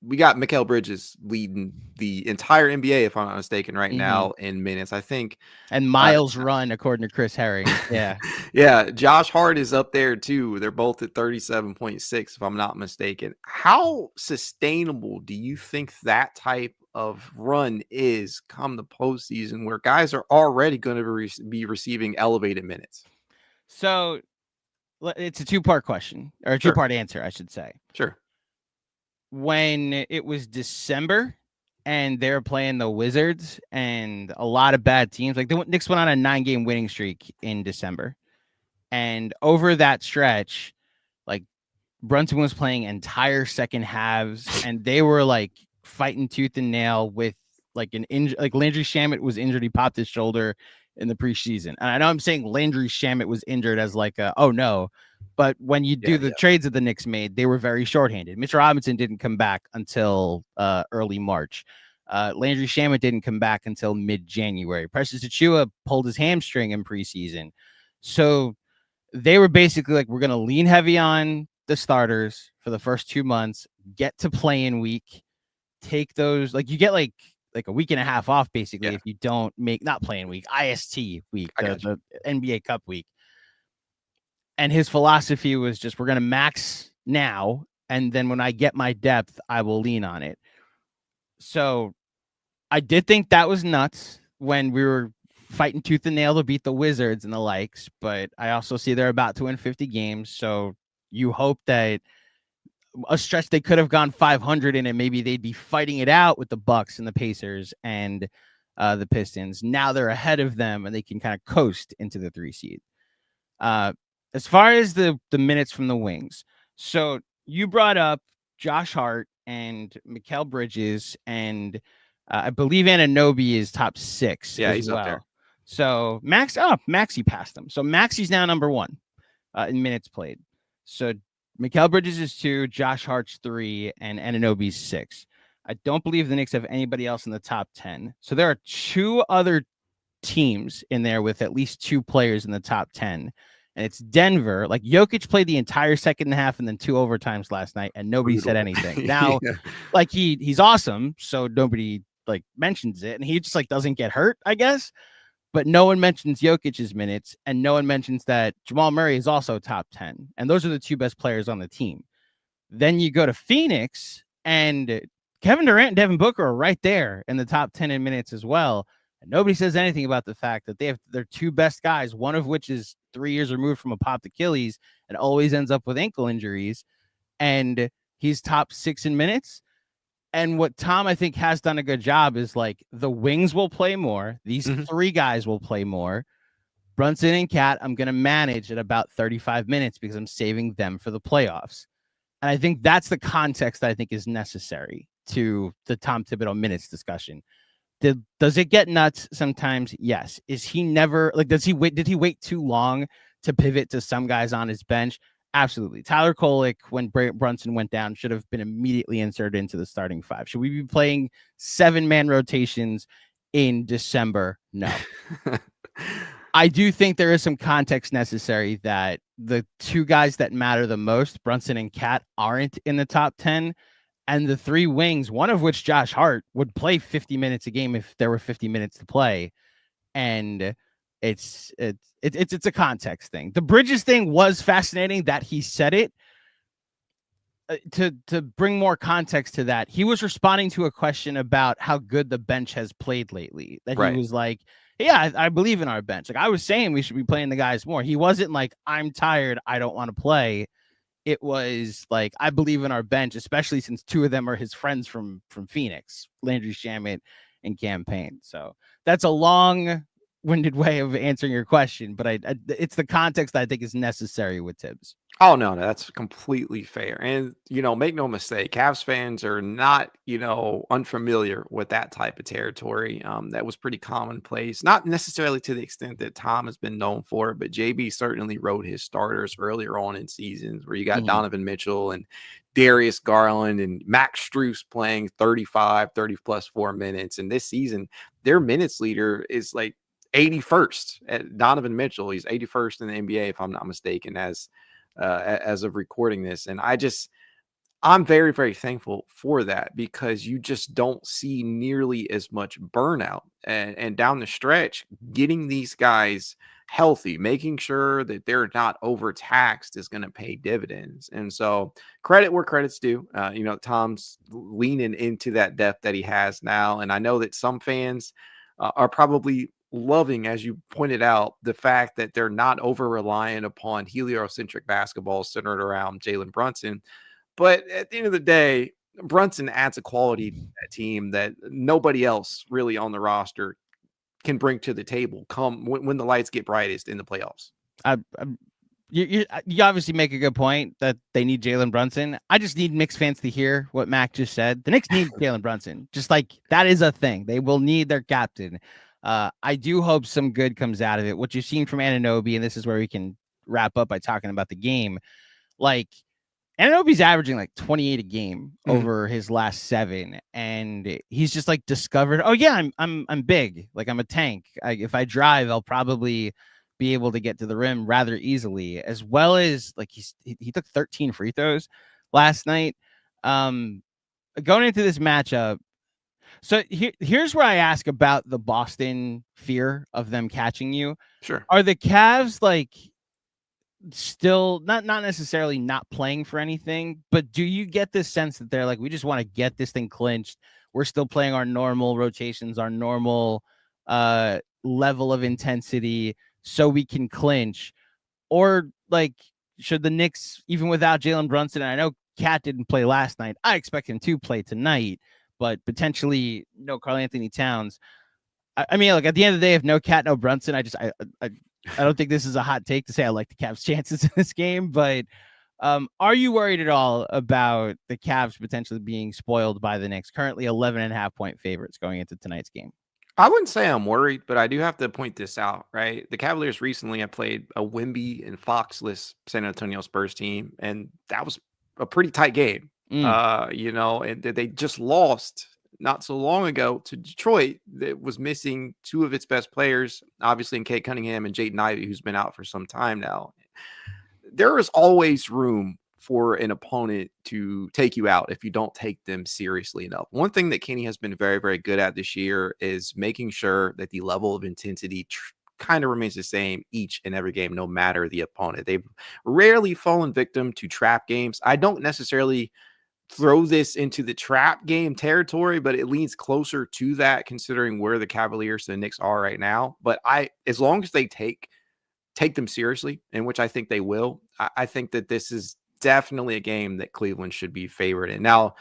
We got Mikal Bridges leading the entire NBA, if I'm not mistaken, right now in minutes, I think. And Miles run, according to Chris Herring. Yeah. Yeah. Josh Hart is up there too. They're both at 37.6, if I'm not mistaken. How sustainable do you think that type of run is come the postseason, where guys are already going to be receiving elevated minutes. So it's a two-part question, or a Sure. two-part answer, I should say. Sure. When it was December and they were playing the Wizards and a lot of bad teams, like the Knicks went on a 9-game winning streak in December. And over that stretch, like Brunson was playing entire second halves and they were like fighting tooth and nail with like an injury. Like Landry Shamet was injured. He popped his shoulder in the preseason. And I know I'm saying Landry Shamet was injured as like oh no, but when you do the trades that the Knicks made, they were very shorthanded. Mitchell Robinson didn't come back until early March. Landry Shamet didn't come back until mid-January. Precious Achiuwa pulled his hamstring in preseason. So they were basically like, we're going to lean heavy on the starters for the first 2 months, get to play-in week, take those, like you get like a week and a half off basically if you don't make, not play-in week, IST week, the NBA Cup week. And his philosophy was just, we're going to max now, and then when I get my depth, I will lean on it. So I did think that was nuts when we were fighting tooth and nail to beat the Wizards and the likes, but I also see they're about to win 50 games. So you hope that a stretch they could have gone 500 in it, maybe they'd be fighting it out with the Bucks and the Pacers and the Pistons. Now they're ahead of them and they can kind of coast into the 3 seed. As far as the minutes from the wings, so you brought up Josh Hart and Mikal Bridges, and I believe Anunoby is top 6. Yeah, as he's well. up there. So Maxey passed him. So Maxey's now number 1 in minutes played. So Mikal Bridges is 2, Josh Hart's 3, and Anunoby's 6. I don't believe the Knicks have anybody else in the top 10. So there are 2 other teams in there with at least 2 players in the top 10. And it's Denver. Like Jokic played the entire second half and then 2 overtimes last night, and nobody said anything. Now, like he's awesome, so nobody like mentions it, and he just like doesn't get hurt, I guess. But no one mentions Jokic's minutes, and no one mentions that Jamal Murray is also top 10. And those are the 2 best players on the team. Then you go to Phoenix, and Kevin Durant and Devin Booker are right there in the top 10 in minutes as well. And nobody says anything about the fact that they have their 2 best guys, one of which is 3 years removed from a popped Achilles and always ends up with ankle injuries. And he's top 6 in minutes. And what Tom, I think, has done a good job is like the wings will play more. These 3 guys will play more. Brunson and Cat, I'm going to manage at about 35 minutes because I'm saving them for the playoffs. And I think that's the context that I think is necessary to the Tom Thibodeau minutes discussion. Does it get nuts sometimes? Yes. Is he never like, did he wait too long to pivot to some guys on his bench? Absolutely. Tyler Kolek, when Brunson went down, should have been immediately inserted into the starting 5. Should we be playing 7-man rotations in December? No. I do think there is some context necessary that the 2 guys that matter the most, Brunson and Cat, aren't in the top 10. And the 3 wings, one of which Josh Hart would play 50 minutes a game if there were 50 minutes to play. And it's a context thing. The Bridges thing was fascinating that he said it. To bring more context to that, he was responding to a question about how good the bench has played lately. That he was like, yeah, I believe in our bench. Like I was saying, we should be playing the guys more. He wasn't like, I'm tired, I don't want to play. It was like, I believe in our bench, especially since 2 of them are his friends from Phoenix, Landry Shamet and Cam Payne. So that's a long-winded way of answering your question, but it's the context that I think is necessary with Tibbs. Oh, no, that's completely fair. And, make no mistake, Cavs fans are not, unfamiliar with that type of territory. That was pretty commonplace, not necessarily to the extent that Tom has been known for, but JB certainly wrote his starters earlier on in seasons where you got Donovan Mitchell and Darius Garland and Max Strus playing 30 plus 4 minutes. And this season, their minutes leader is like 81st at Donovan Mitchell. He's 81st in the NBA, if I'm not mistaken, as of recording this. And I'm very, very thankful for that because you just don't see nearly as much burnout. And down the stretch, getting these guys healthy, making sure that they're not overtaxed is going to pay dividends. And so, credit where credit's due. Tom's leaning into that depth that he has now. And I know that some fans are probably loving, as you pointed out, the fact that they're not over reliant upon heliocentric basketball centered around Jalen Brunson. But at the end of the day, Brunson adds a quality to that team that nobody else really on the roster can bring to the table come when the lights get brightest in the playoffs. You obviously make a good point that they need Jalen Brunson. I just need Knicks fans to hear what Mac just said. The Knicks need Jalen Brunson. Just like that is a thing. They will need their captain. I do hope some good comes out of it. What you've seen from Anunoby, and this is where we can wrap up by talking about the game. Like, Anunoby's averaging like 28 a game over his last 7, and he's just like discovered, oh yeah, I'm big, like I'm a tank. If I drive, I'll probably be able to get to the rim rather easily, as well as like he took 13 free throws last night. Going into this matchup, so here's where I ask about the Boston fear of them catching you. Sure. Are the Cavs like still not necessarily not playing for anything, but do you get this sense that they're like, we just want to get this thing clinched, we're still playing our normal rotations, our normal level of intensity so we can clinch? Or like, should the Knicks, even without Jalen Brunson, and I know Cat didn't play last night, I expect him to play tonight, but potentially no Karl Anthony Towns. I mean, like at the end of the day, if no Cat, no Brunson, I don't think this is a hot take to say I like the Cavs' chances in this game, but are you worried at all about the Cavs potentially being spoiled by the Knicks, currently 11.5-point favorites going into tonight's game? I wouldn't say I'm worried, but I do have to point this out, right? The Cavaliers recently have played a Wemby and Foxless San Antonio Spurs team, and that was a pretty tight game. And they just lost not so long ago to Detroit that was missing 2 of its best players, obviously in Kate Cunningham and Jaden Ivey, who's been out for some time now. There is always room for an opponent to take you out if you don't take them seriously enough. One thing that Kenny has been very, very good at this year is making sure that the level of intensity kind of remains the same each and every game, no matter the opponent. They've rarely fallen victim to trap games. I don't necessarily throw this into the trap game territory, but it leans closer to that considering where the Cavaliers and the Knicks are right now. But as long as they take them seriously, in which I think they will, I think that this is definitely a game that Cleveland should be favored in. Now,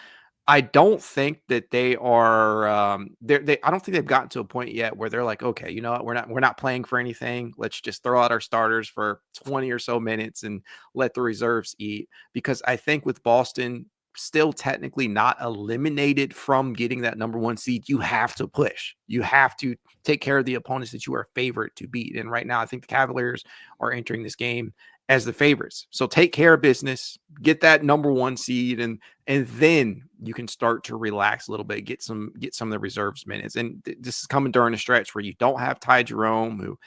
I don't think that they are I don't think they've gotten to a point yet where they're like, okay, you know what, we're not playing for anything. Let's just throw out our starters for 20 or so minutes and let the reserves eat. Because I think with Boston still technically not eliminated from getting that number 1 seed, you have to push. You have to take care of the opponents that you are favored to beat. And right now, I think the Cavaliers are entering this game as the favorites. So take care of business, get that number 1 seed, and then you can start to relax a little bit, get some of the reserves minutes. And this is coming during a stretch where you don't have Ty Jerome, who,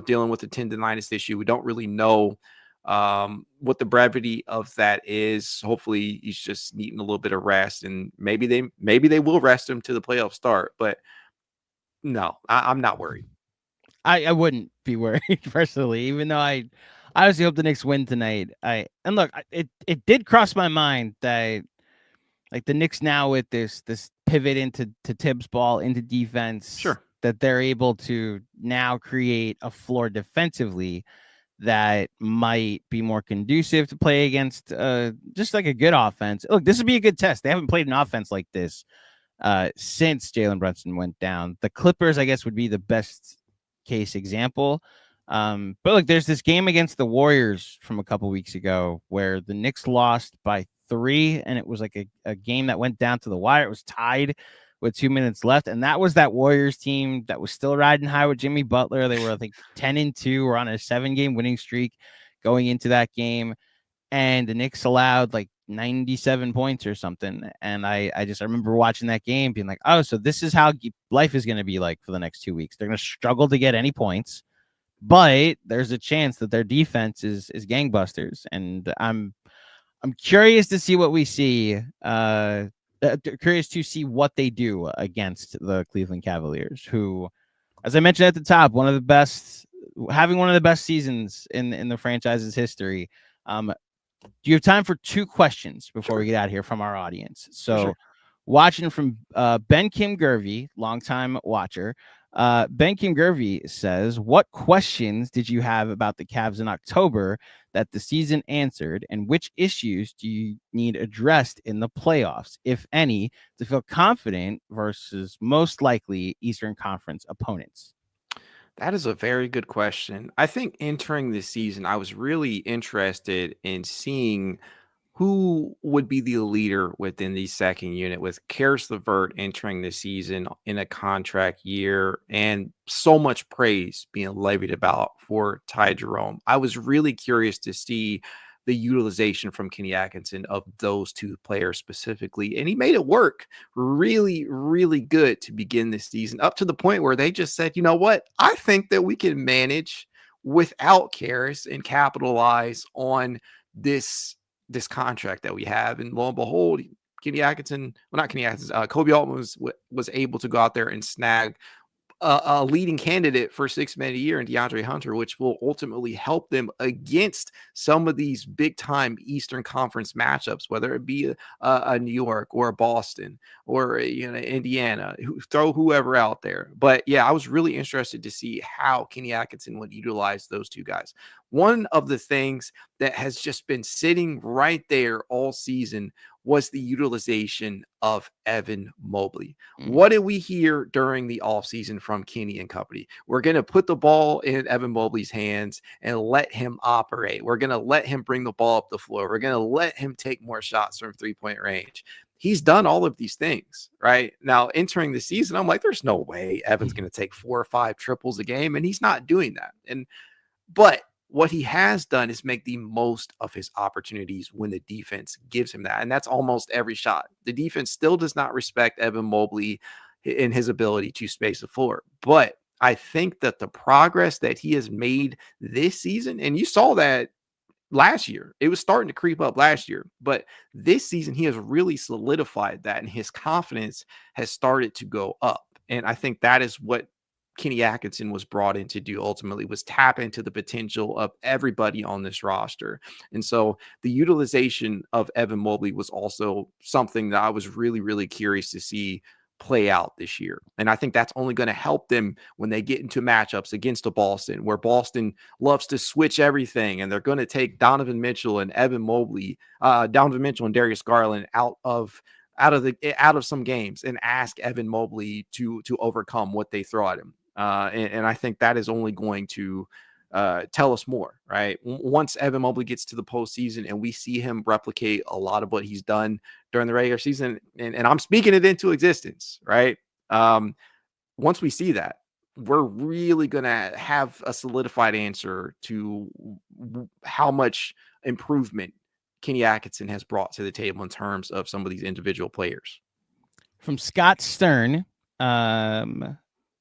dealing with a tendonitis issue. We don't really know what the brevity of that is. Hopefully he's just needing a little bit of rest, and maybe they will rest him to the playoff start. But no, I'm not worried. I wouldn't be worried personally, even though I honestly hope the Knicks win tonight. It did cross my mind that like the Knicks now with this pivot into Tibbs ball into defense, sure, that they're able to now create a floor defensively that might be more conducive to play against just like a good offense. Look, this would be a good test. They haven't played an offense like this since Jalen Brunson went down. The Clippers, I guess, would be the best case example. But look, there's this game against the Warriors from a couple weeks ago where the Knicks lost by 3, and it was like a game that went down to the wire. It was tied with 2 minutes left, and that was that Warriors team that was still riding high with Jimmy Butler. They were, I think, 10-2, or on a 7-game winning streak going into that game, and the Knicks allowed like 97 points or something. And I remember watching that game being like, oh, so this is how life is going to be like for the next 2 weeks. They're going to struggle to get any points, but there's a chance that their defense is gangbusters. And I'm curious to see what we see. Curious to see what they do against the Cleveland Cavaliers, who, as I mentioned at the top, having one of the best seasons in the franchise's history. Do you have time for 2 questions before we get out of here from our audience? So, Sure. watching from Ben Kim Gervey, longtime watcher. Ben Kim Gervey says, "What questions did you have about the Cavs in October that the season answered, and which issues do you need addressed in the playoffs, if any, to feel confident versus most likely Eastern Conference opponents?" That is a very good question. I think entering this season, I was really interested in seeing who would be the leader within the second unit with Karis LeVert entering the season in a contract year and so much praise being levied about for Ty Jerome. I was really curious to see the utilization from Kenny Atkinson of those 2 players specifically. And he made it work really, really good to begin this season, up to the point where they just said, you know what? I think that we can manage without Karis and capitalize on this contract that we have. And lo and behold, Kenny Atkinson, well, not Kenny Atkinson, Kobe Altman was able to go out there and snag a leading candidate for 6 man a year in DeAndre Hunter, which will ultimately help them against some of these big time Eastern Conference matchups, whether it be a New York or a Boston or Indiana, throw whoever out there. But yeah, I was really interested to see how Kenny Atkinson would utilize those 2 guys. One of the things that has just been sitting right there all season was the utilization of Evan Mobley. What did we hear during the offseason from Kenny and company? We're going to put the ball in Evan Mobley's hands and let him operate. We're going to let him bring the ball up the floor. We're going to let him take more shots from 3-point range. He's done all of these things, right? Now, entering the season, I'm like, there's no way Evan's going to take 4 or 5 triples a game, and he's not doing that. But what he has done is make the most of his opportunities when the defense gives him that. And that's almost every shot. The defense still does not respect Evan Mobley in his ability to space the floor. But I think that the progress that he has made this season, and you saw that last year, it was starting to creep up last year, but this season he has really solidified that, and his confidence has started to go up. And I think that is what Kenny Atkinson was brought in to do ultimately, was tap into the potential of everybody on this roster. And so the utilization of Evan Mobley was also something that I was really, really curious to see play out this year. And I think that's only going to help them when they get into matchups against a Boston, where Boston loves to switch everything, and they're going to take Donovan Mitchell and Darius Garland out of some games and ask Evan Mobley to overcome what they throw at him. And I think that is only going to tell us more, right? Once Evan Mobley gets to the postseason and we see him replicate a lot of what he's done during the regular season, and I'm speaking it into existence, right? Once we see that, we're really going to have a solidified answer to how much improvement Kenny Atkinson has brought to the table in terms of some of these individual players. From Scott Stern,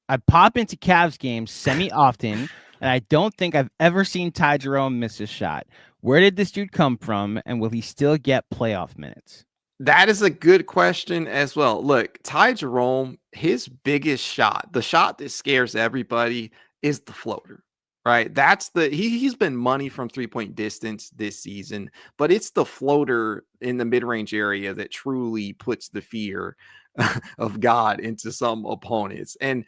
I pop into Cavs games semi-often, and I don't think I've ever seen Ty Jerome miss a shot. Where did this dude come from, and will he still get playoff minutes? That is a good question as well. Look, Ty Jerome, his biggest shot, the shot that scares everybody, is the floater, right? He's been money from 3-point distance this season, but it's the floater in the mid-range area that truly puts the fear of God into some opponents. And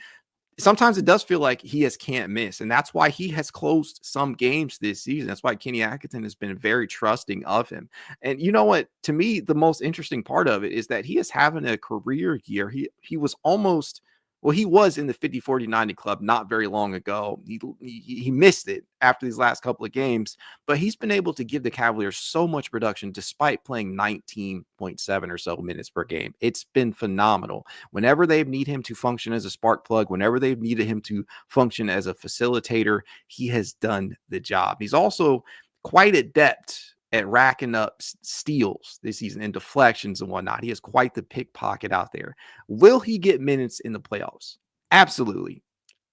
sometimes it does feel like he can't miss. And that's why he has closed some games this season. That's why Kenny Atkinson has been very trusting of him. And you know what? To me, the most interesting part of it is that he is having a career year. He was almost, well, he was in the 50-40-90 club not very long ago. He missed it after these last couple of games, but he's been able to give the Cavaliers so much production despite playing 19.7 or so minutes per game. It's been phenomenal. Whenever they need him to function as a spark plug, whenever they've needed him to function as a facilitator, he has done the job. He's also quite adept at racking up steals this season and deflections and whatnot. He has quite the pickpocket out there. Will he get minutes in the playoffs? Absolutely.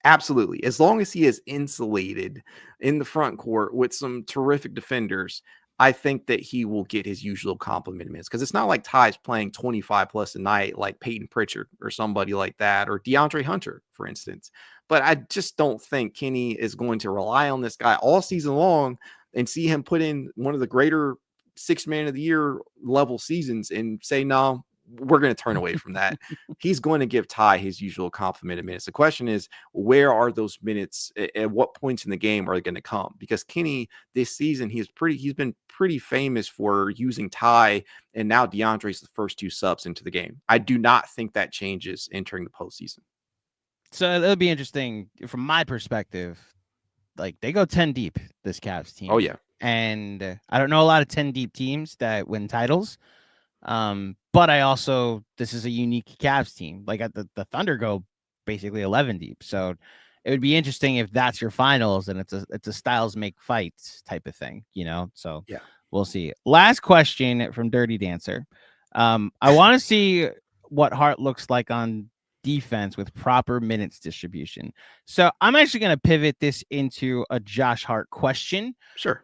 Absolutely. As long as he is insulated in the front court with some terrific defenders, I think that he will get his usual complement of minutes because it's not like Ty's playing 25 plus a night like Peyton Pritchard or somebody like that, or DeAndre Hunter, for instance. But I just don't think Kenny is going to rely on this guy all season long and see him put in one of the greater 6 man of the year level seasons and say, no, we're going to turn away from that. He's going to give Ty his usual complement of minutes. The question is, where are those minutes? At what points in the game are they going to come? Because Kenny this season, he's been pretty famous for using Ty, and now DeAndre's the first 2 subs into the game. I do not think that changes entering the postseason. So it'll be interesting from my perspective. Like, they go 10 deep, this Cavs team. Oh yeah. And I don't know a lot of 10 deep teams that win titles. But this is a unique Cavs team. Like, at the Thunder go basically 11 deep. So it would be interesting if that's your finals and it's a styles make fights type of thing, So yeah, we'll see. Last question from Dirty Dancer. I want to see what Hart looks like on defense with proper minutes distribution. So I'm actually going to pivot this into a Josh Hart question. Sure.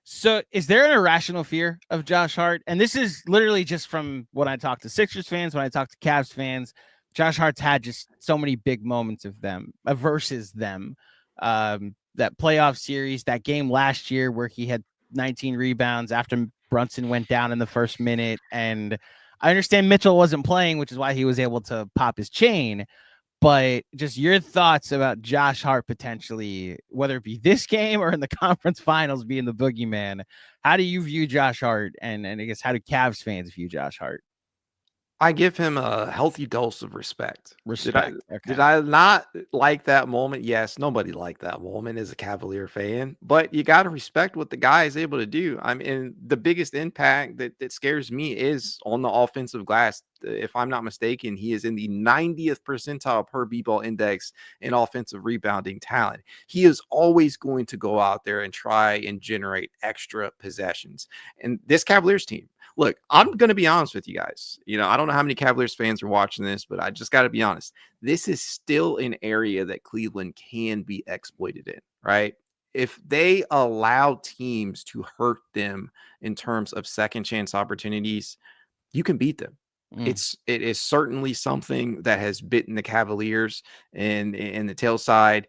So is there an irrational fear of Josh Hart? And this is literally just from when I talk to Sixers fans, when I talk to Cavs fans. Josh Hart's had just so many big moments of them versus them. That playoff series, that game last year where he had 19 rebounds after Brunson went down in the first minute. And I understand Mitchell wasn't playing, which is why he was able to pop his chain. But just your thoughts about Josh Hart potentially, whether it be this game or in the conference finals, being the boogeyman. How do you view Josh Hart? And I guess how do Cavs fans view Josh Hart? I give him a healthy dose of respect. Respect. Did I not like that moment? Yes, nobody liked that moment as a Cavalier fan, but you got to respect what the guy is able to do. I mean, the biggest impact that scares me is on the offensive glass. If I'm not mistaken, he is in the 90th percentile per B-ball index in offensive rebounding talent. He is always going to go out there and try and generate extra possessions. And this Cavaliers team, look, I'm going to be honest with you guys. I don't know how many Cavaliers fans are watching this, but I just got to be honest. This is still an area that Cleveland can be exploited in, right? If they allow teams to hurt them in terms of second chance opportunities, you can beat them. It is certainly something that has bitten the Cavaliers and the tail side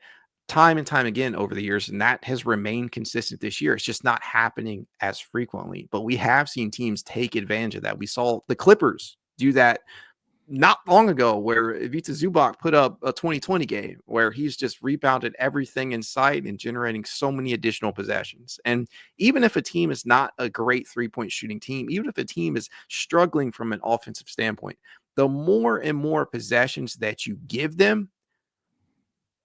time and time again over the years, and that has remained consistent this year. It's just not happening as frequently, but we have seen teams take advantage of that. We saw the Clippers do that not long ago, where Ivica Zubac put up a 2020 game where he's just rebounded everything in sight and generating so many additional possessions. And even if a team is not a great 3-point shooting team, even if a team is struggling from an offensive standpoint, the more and more possessions that you give them,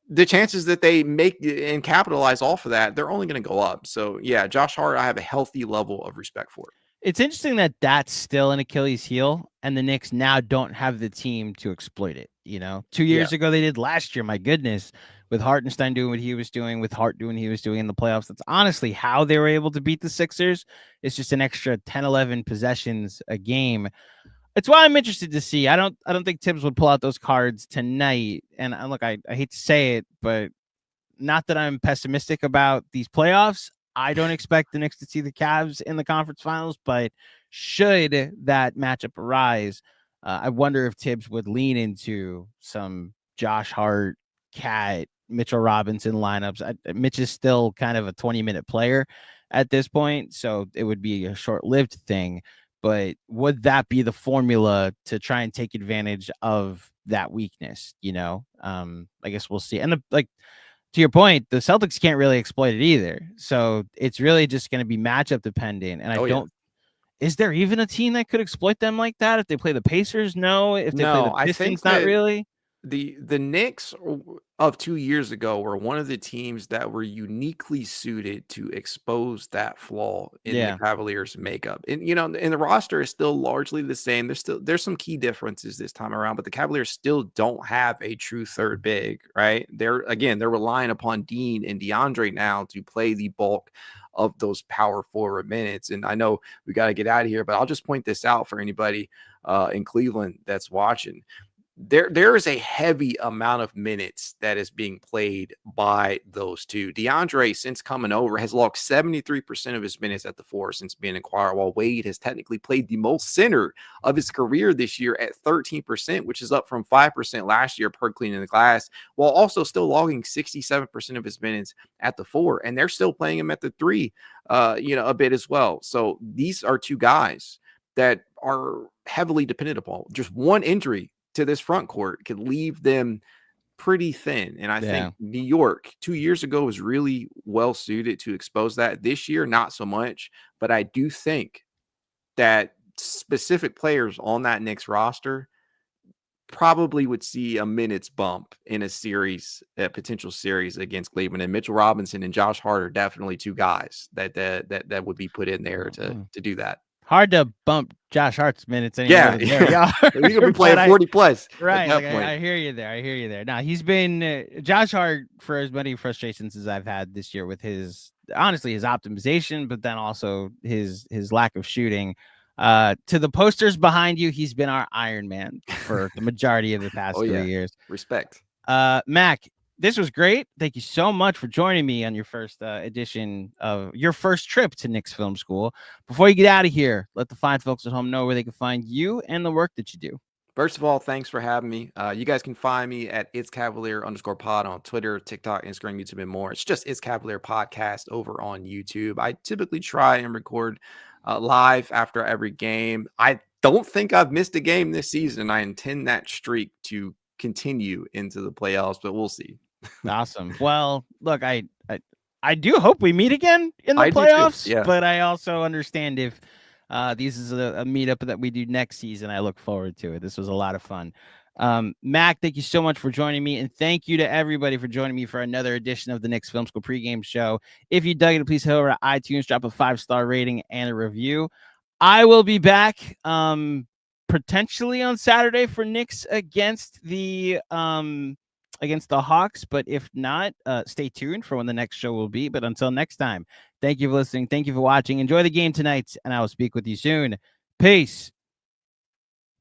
the chances that they make and capitalize off of that, they're only going to go up. So yeah, Josh Hart, I have a healthy level of respect for it. It's interesting that that's still an Achilles heel, and the Knicks now don't have the team to exploit it. 2 years ago they did. Last year, my goodness, with Hartenstein doing what he was doing, with Hart doing what he was doing in the playoffs. That's honestly how they were able to beat the Sixers. It's just an extra 10, 11 possessions a game. It's why I'm interested to see. I don't think Tibbs would pull out those cards tonight. And look, I hate to say it, but not that I'm pessimistic about these playoffs. I don't expect the Knicks to see the Cavs in the conference finals, but should that matchup arise, I wonder if Tibbs would lean into some Josh Hart, Cat, Mitchell Robinson lineups. Mitch is still kind of a 20-minute player at this point, so it would be a short-lived thing. But would that be the formula to try and take advantage of that weakness? I guess we'll see. And to your point, the Celtics can't really exploit it either. So it's really just going to be matchup dependent. And is there even a team that could exploit them like that? If they play the Pacers? No. If they play the Pistons, not really. The Knicks of 2 years ago were one of the teams that were uniquely suited to expose that flaw in the Cavaliers' makeup. And and the roster is still largely the same. There's some key differences this time around, but the Cavaliers still don't have a true third big, right? They're relying upon Dean and DeAndre now to play the bulk of those power forward minutes. And I know we got to get out of here, but I'll just point this out for anybody in Cleveland that's watching. there is a heavy amount of minutes that is being played by those two. DeAndre, since coming over, has logged 73% of his minutes at the 4 since being acquired, while Wade has technically played the most center of his career this year at 13%, which is up from 5% last year per Cleaning the Glass, while also still logging 67% of his minutes at the 4. And they're still playing him at the 3, a bit as well. So these are two guys that are heavily dependent upon. Just one injury to this front court could leave them pretty thin. And I think New York 2 years ago was really well suited to expose that. This year, not so much. But I do think that specific players on that Knicks roster probably would see a minutes bump in a series, a potential series against Cleveland. And Mitchell Robinson and Josh Hart are definitely two guys that would be put in there to do that. Hard to bump Josh Hart's minutes anymore. Yeah. He's gonna be playing 40 plus. Right. Like, I hear you there. Now he's been Josh Hart, for as many frustrations as I've had this year with his optimization, but then also his lack of shooting. To the posters behind you, he's been our Iron Man for the majority of the past 3 years. Respect. Mac, this was great. Thank you so much for joining me on your first edition of your first trip to Knicks Film School. Before you get out of here, let the fine folks at home know where they can find you and the work that you do. First of all, thanks for having me. You guys can find me at itscavalier_pod on Twitter, TikTok, Instagram, YouTube, and more. It's just It's Cavalier Podcast over on YouTube. I typically try and record live after every game. I don't think I've missed a game this season. I intend that streak to continue into the playoffs, but we'll see. Awesome. Well, look, I do hope we meet again in the playoffs, but I also understand if this is a meetup that we do next season. I look forward to it. This was a lot of fun. Mac, thank you so much for joining me, and thank you to everybody for joining me for another edition of the Knicks Film School pregame show. If you dug it, please head over to iTunes, drop a 5-star rating and a review. I will be back potentially on Saturday for Knicks against the Hawks, but if not, stay tuned for when the next show will be. But until next time, thank you for listening. Thank you for watching. Enjoy the game tonight, and I will speak with you soon. Peace.